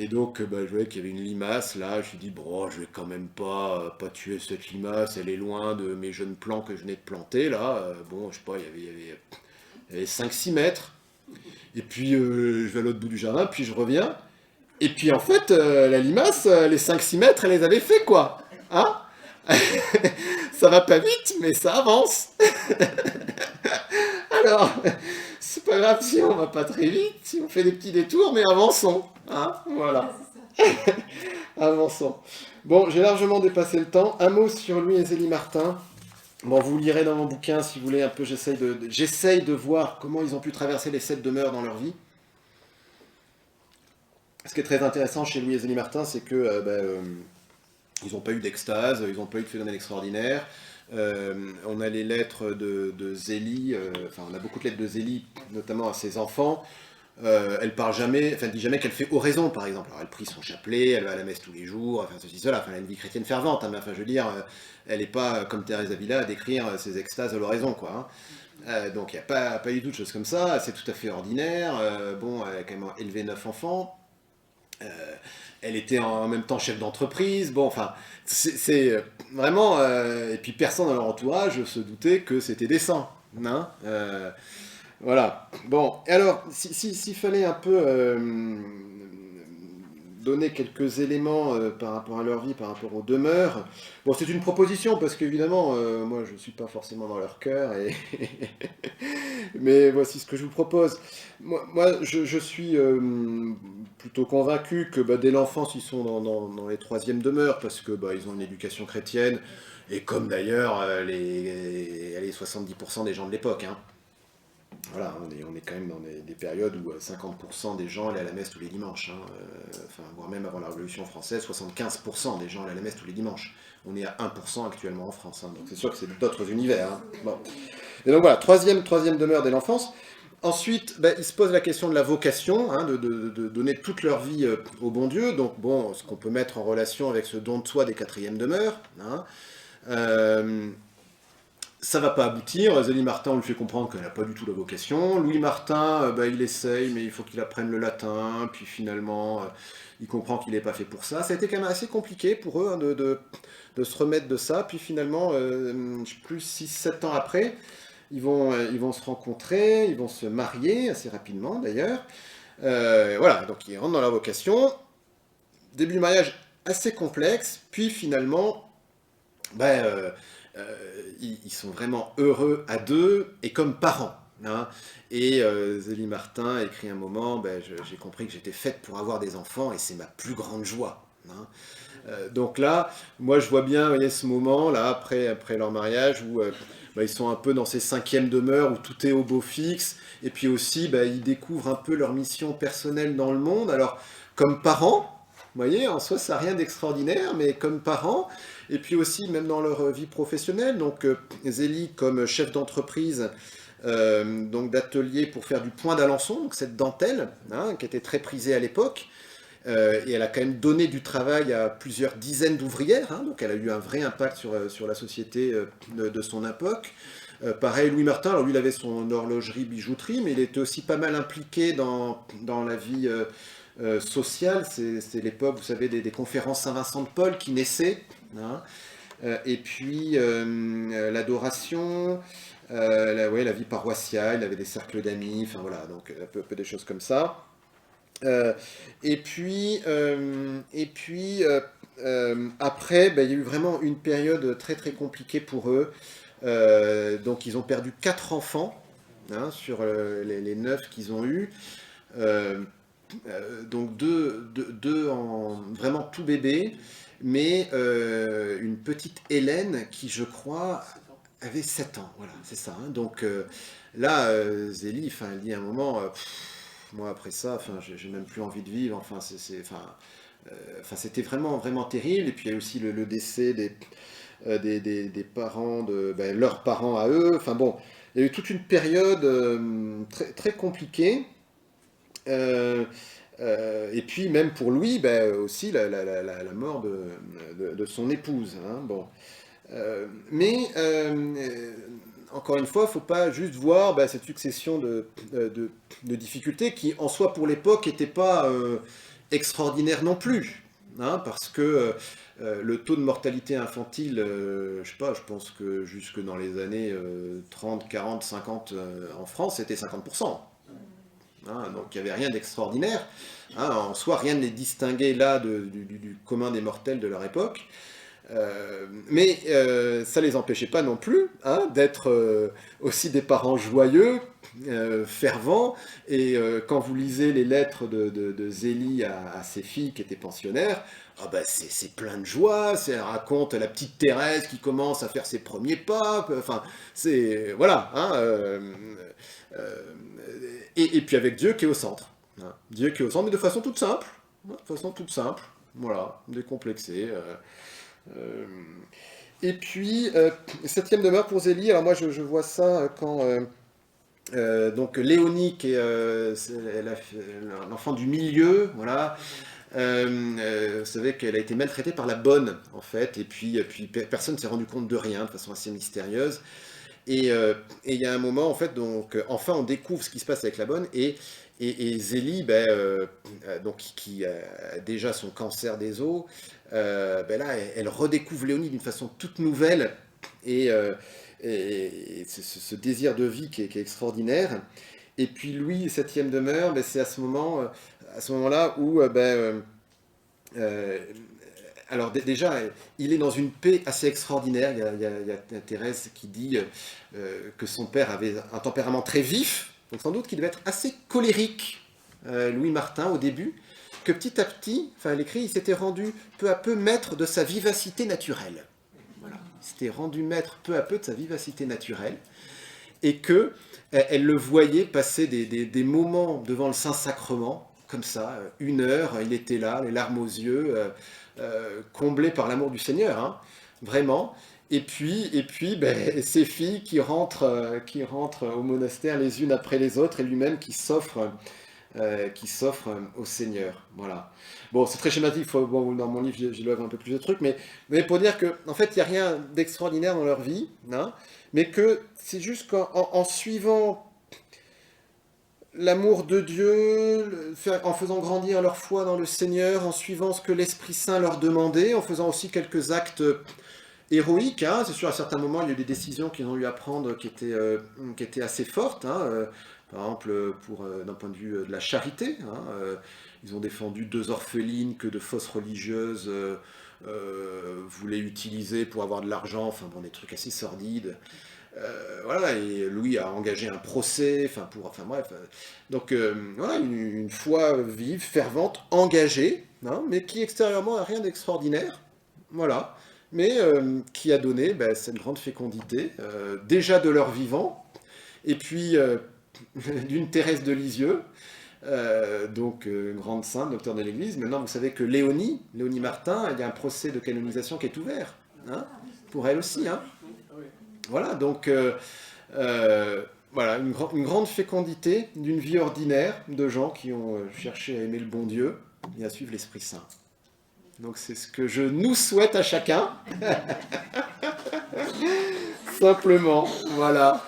A: donc, je voyais qu'il y avait une limace, là. Je me suis dit, bon, je vais quand même pas tuer cette limace, elle est loin de mes jeunes plants que je venais de planter, là. Bon, je sais pas, il y avait 5-6 mètres. Et puis, je vais à l'autre bout du jardin, puis je reviens. Et puis, en fait, la limace, les 5-6 mètres, elle les avait fait, quoi. Hein? Ça va pas vite, mais ça avance. Alors, c'est pas grave si on va pas très vite, si on fait des petits détours, mais avançons. Hein, voilà. Avançons. Bon, j'ai largement dépassé le temps. Un mot sur Louis et Zélie Martin. Bon, vous lirez dans mon bouquin, si vous voulez, un peu, j'essaye de voir comment ils ont pu traverser les 7 demeures dans leur vie. Ce qui est très intéressant chez Louis et Zélie Martin, c'est que ils n'ont pas eu d'extase, ils n'ont pas eu de phénomène extraordinaire. On a les lettres de Zélie, enfin on a beaucoup de lettres de Zélie, notamment à ses enfants. Elle parle jamais, enfin elle dit jamais qu'elle fait oraison par exemple. Alors elle prie son chapelet, elle va à la messe tous les jours, enfin ceci, cela, enfin elle a une vie chrétienne fervente, hein, mais enfin je veux dire, elle n'est pas comme Thérèse d'Avila à décrire ses extases à l'oraison quoi. Hein. Donc il n'y a pas eu d'autres choses comme ça, c'est tout à fait ordinaire. Bon, elle a quand même élevé 9 enfants. Elle était en même temps chef d'entreprise. Bon, enfin, c'est vraiment. Et puis personne dans leur entourage se doutait que c'était des saints. Hein. Voilà. Bon, et alors, s'il fallait un peu donner quelques éléments par rapport à leur vie, par rapport aux demeures, bon, c'est une proposition parce qu'évidemment, moi, je ne suis pas forcément dans leur cœur, mais voici ce que je vous propose. Moi je suis plutôt convaincu que dès l'enfance, ils sont dans les troisièmes demeures parce que ils ont une éducation chrétienne, et comme d'ailleurs les 70% des gens de l'époque. Hein. Voilà, on est quand même dans des périodes où 50% des gens allaient à la messe tous les dimanches. Hein, enfin, voire même avant la Révolution française, 75% des gens allaient à la messe tous les dimanches. On est à 1% actuellement en France, hein, donc c'est sûr que c'est d'autres univers. Hein. Bon. Et donc voilà, troisième demeure dès l'enfance. Ensuite, ils se posent la question de la vocation, hein, de donner toute leur vie au bon Dieu. Donc bon, ce qu'on peut mettre en relation avec ce don de soi des quatrièmes demeures. Hein. Ça va pas aboutir. Zélie Martin, on lui fait comprendre qu'elle n'a pas du tout la vocation. Louis Martin, il essaye, mais il faut qu'il apprenne le latin. Puis finalement, il comprend qu'il n'est pas fait pour ça. Ça a été quand même assez compliqué pour eux hein, de se remettre de ça. Puis finalement, plus 6-7 ans après, ils vont se rencontrer, ils vont se marier assez rapidement d'ailleurs. Voilà, donc ils rentrent dans la vocation. Début du mariage assez complexe. Puis finalement, ils sont vraiment heureux à deux et comme parents. Hein. Et Zélie Martin écrit un moment, j'ai compris que j'étais faite pour avoir des enfants et c'est ma plus grande joie. Hein. Donc là, moi je vois bien ce moment là après leur mariage où ils sont un peu dans ces cinquièmes demeures où tout est au beau fixe et puis aussi ils découvrent un peu leur mission personnelle dans le monde. Alors comme parents, vous voyez, en soi ça n'a rien d'extraordinaire, mais comme parents, et puis aussi même dans leur vie professionnelle, donc Zélie comme chef d'entreprise, donc d'atelier pour faire du point d'Alençon, donc cette dentelle, hein, qui était très prisée à l'époque, et elle a quand même donné du travail à plusieurs dizaines d'ouvrières, hein, donc elle a eu un vrai impact sur la société de son époque. Pareil, Louis Martin, alors lui il avait son horlogerie bijouterie, mais il était aussi pas mal impliqué dans la vie sociale. C'est l'époque, vous savez, des conférences Saint-Vincent de Paul qui naissaient, hein. Et puis l'adoration, la vie paroissiale, il avait des cercles d'amis, enfin voilà, donc un peu des choses comme ça. Et puis après, il y a eu vraiment une période très très compliquée pour eux. Donc ils ont perdu 4 enfants hein, sur les 9 qu'ils ont eus. Donc deux en vraiment tout bébé, mais une petite Hélène qui, je crois, avait 7 ans. Voilà, c'est ça. Hein. Donc là, Zélie, elle dit à un moment, moi après ça, j'ai même plus envie de vivre. C'était vraiment vraiment terrible. Et puis il y a aussi le décès des parents de leurs parents à eux. Enfin bon, il y a eu toute une période très très compliquée. Et puis même pour Louis, aussi la mort de son épouse. Hein, bon. Mais encore une fois, il ne faut pas juste voir cette succession de difficultés qui, en soi, pour l'époque, n'était pas extraordinaire non plus. Hein, parce que le taux de mortalité infantile, je sais pas, je pense que jusque dans les années 30, 40, 50 en France, c'était 50%. Hein, donc il n'y avait rien d'extraordinaire. Hein, en soi, rien ne les distinguait là du commun des mortels de leur époque. Mais ça ne les empêchait pas non plus hein, d'être aussi des parents joyeux, fervents. Et quand vous lisez les lettres de Zélie à ses filles qui étaient pensionnaires, ah ben c'est plein de joie, elle raconte la petite Thérèse qui commence à faire ses premiers pas, enfin, c'est... Voilà. Hein, et puis avec Dieu qui est au centre. Hein, Dieu qui est au centre, mais de façon toute simple. Hein, de façon toute simple. Voilà, décomplexé. Et puis, septième demeure pour Zélie, alors moi je vois ça quand donc Léonie, qui est l'enfant du milieu, voilà, vous savez qu'elle a été maltraitée par la bonne, en fait, et puis personne ne s'est rendu compte de rien, de façon assez mystérieuse. Et il y a un moment, en fait, donc, enfin on découvre ce qui se passe avec la bonne, et Zélie, ben, donc, qui a déjà son cancer des os, ben là, elle redécouvre Léonie d'une façon toute nouvelle, et, ce désir de vie qui est extraordinaire. Et puis lui, septième demeure, ben, c'est à ce moment-là où, alors déjà, il est dans une paix assez extraordinaire. Il y a Thérèse qui dit que son père avait un tempérament très vif, donc sans doute qu'il devait être assez colérique, Louis Martin, au début, que petit à petit, enfin elle écrit, il s'était rendu peu à peu maître de sa vivacité naturelle. Voilà. Il s'était rendu maître peu à peu de sa vivacité naturelle, et que elle le voyait passer des moments devant le Saint-Sacrement, comme ça, 1 heure, il était là, les larmes aux yeux, comblé par l'amour du Seigneur, hein, vraiment. Et puis ben, ces filles qui rentrent au monastère les unes après les autres, et lui-même qui s'offre au Seigneur. Voilà. Bon, c'est très schématique, bon, dans mon livre j'élève un peu plus de trucs, mais pour dire que en fait il n'y a rien d'extraordinaire dans leur vie, hein, mais que c'est juste qu'en suivant l'amour de Dieu, en faisant grandir leur foi dans le Seigneur, en suivant ce que l'Esprit Saint leur demandait, en faisant aussi quelques actes héroïques. Hein. C'est sûr, à certains moments, il y a eu des décisions qu'ils ont eu à prendre qui étaient assez fortes. Hein. Par exemple, d'un point de vue de la charité, hein, ils ont défendu 2 orphelines que de fausses religieuses voulaient utiliser pour avoir de l'argent, enfin bon, des trucs assez sordides. Voilà, et Louis a engagé un procès, enfin bref. Donc voilà, une foi vive, fervente, engagée, hein, mais qui extérieurement a rien d'extraordinaire, voilà, mais qui a donné cette grande fécondité, déjà de leur vivant, et puis d'une Thérèse de Lisieux, donc grande sainte, docteur de l'Église. Maintenant, vous savez que Léonie Martin, il y a un procès de canonisation qui est ouvert, hein, pour elle aussi, hein. Voilà, donc voilà, une grande fécondité d'une vie ordinaire de gens qui ont cherché à aimer le bon Dieu et à suivre l'Esprit Saint. Donc c'est ce que je nous souhaite à chacun. Simplement, voilà.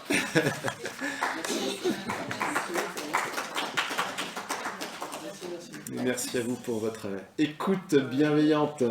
A: Merci à vous pour votre écoute bienveillante.